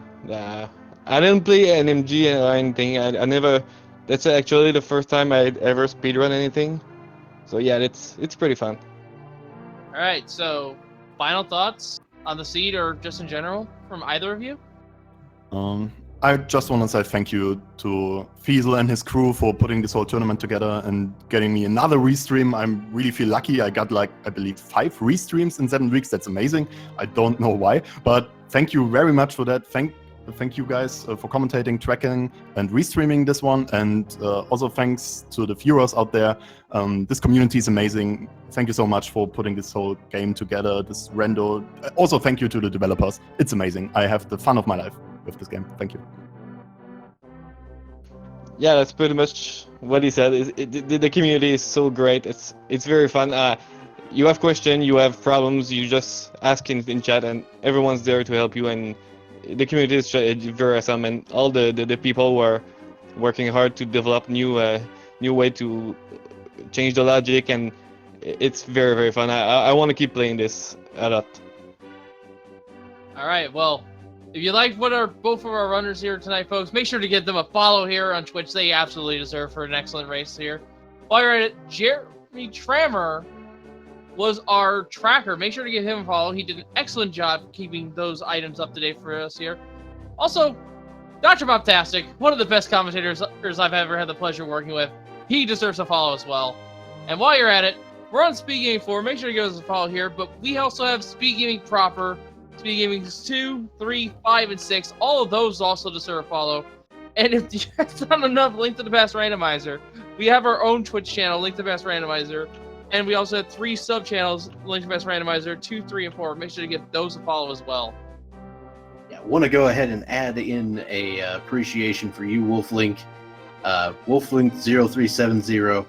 I didn't play an MG or anything. I never. That's actually the first time I'd ever speedrun anything. So yeah, it's pretty fun. All right, so final thoughts on the seed or just in general from either of you? I just want to say thank you to Fiesel and his crew for putting this whole tournament together and getting me another restream. I really feel lucky. I got like, I believe 5 restreams in 7 weeks. That's amazing. I don't know why, but thank you very much for that. Thank you guys for commentating, tracking, and restreaming this one. And also thanks to the viewers out there. This community is amazing. Thank you so much for putting this whole game together, this rendo. Also, thank you to the developers. It's amazing. I have the fun of my life with this game. Thank you. Yeah, that's pretty much what he said. The community is so great. It's very fun. You have questions, you have problems, you just ask in chat, and everyone's there to help you. And the community is very awesome, and all the people who are working hard to develop new way to change the logic, and it's very fun. I want to keep playing this a lot. All right, well, if you liked what are both of our runners here tonight, folks, make sure to give them a follow here on Twitch. They absolutely deserve for an excellent race here. While you're at it, Jeremy Trammer was our tracker. Make sure to give him a follow. He did an excellent job keeping those items up to date for us here. Also, Dr. Bobtastic, one of the best commentators I've ever had the pleasure of working with. He deserves a follow as well. And while you're at it, we're on Speed Gaming 4. Make sure to give us a follow here. But we also have Speed Gaming Proper, Speed Gaming 2, 3, 5, and 6. All of those also deserve a follow. And if that's not enough, Link to the Past Randomizer. We have our own Twitch channel, Link to the Past Randomizer. And we also have 3 sub-channels, Link to the Past Randomizer, 2, 3, and 4. Make sure to give those a follow as well. Yeah, I want to go ahead and add in a appreciation for you, Wolflink. Wolflink0370.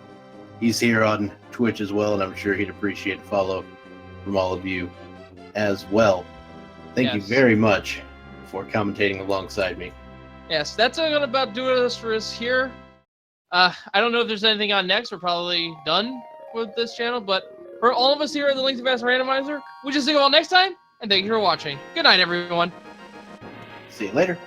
He's here on Twitch as well, and I'm sure he'd appreciate a follow from all of you as well. Thank you very much for commentating alongside me. Yes, that's gonna about do it for us here. I don't know if there's anything on next. We're probably done with this channel, but for all of us here at the Link to the Past Randomizer, we just see you all next time, and thank you for watching. Good night, everyone. See you later.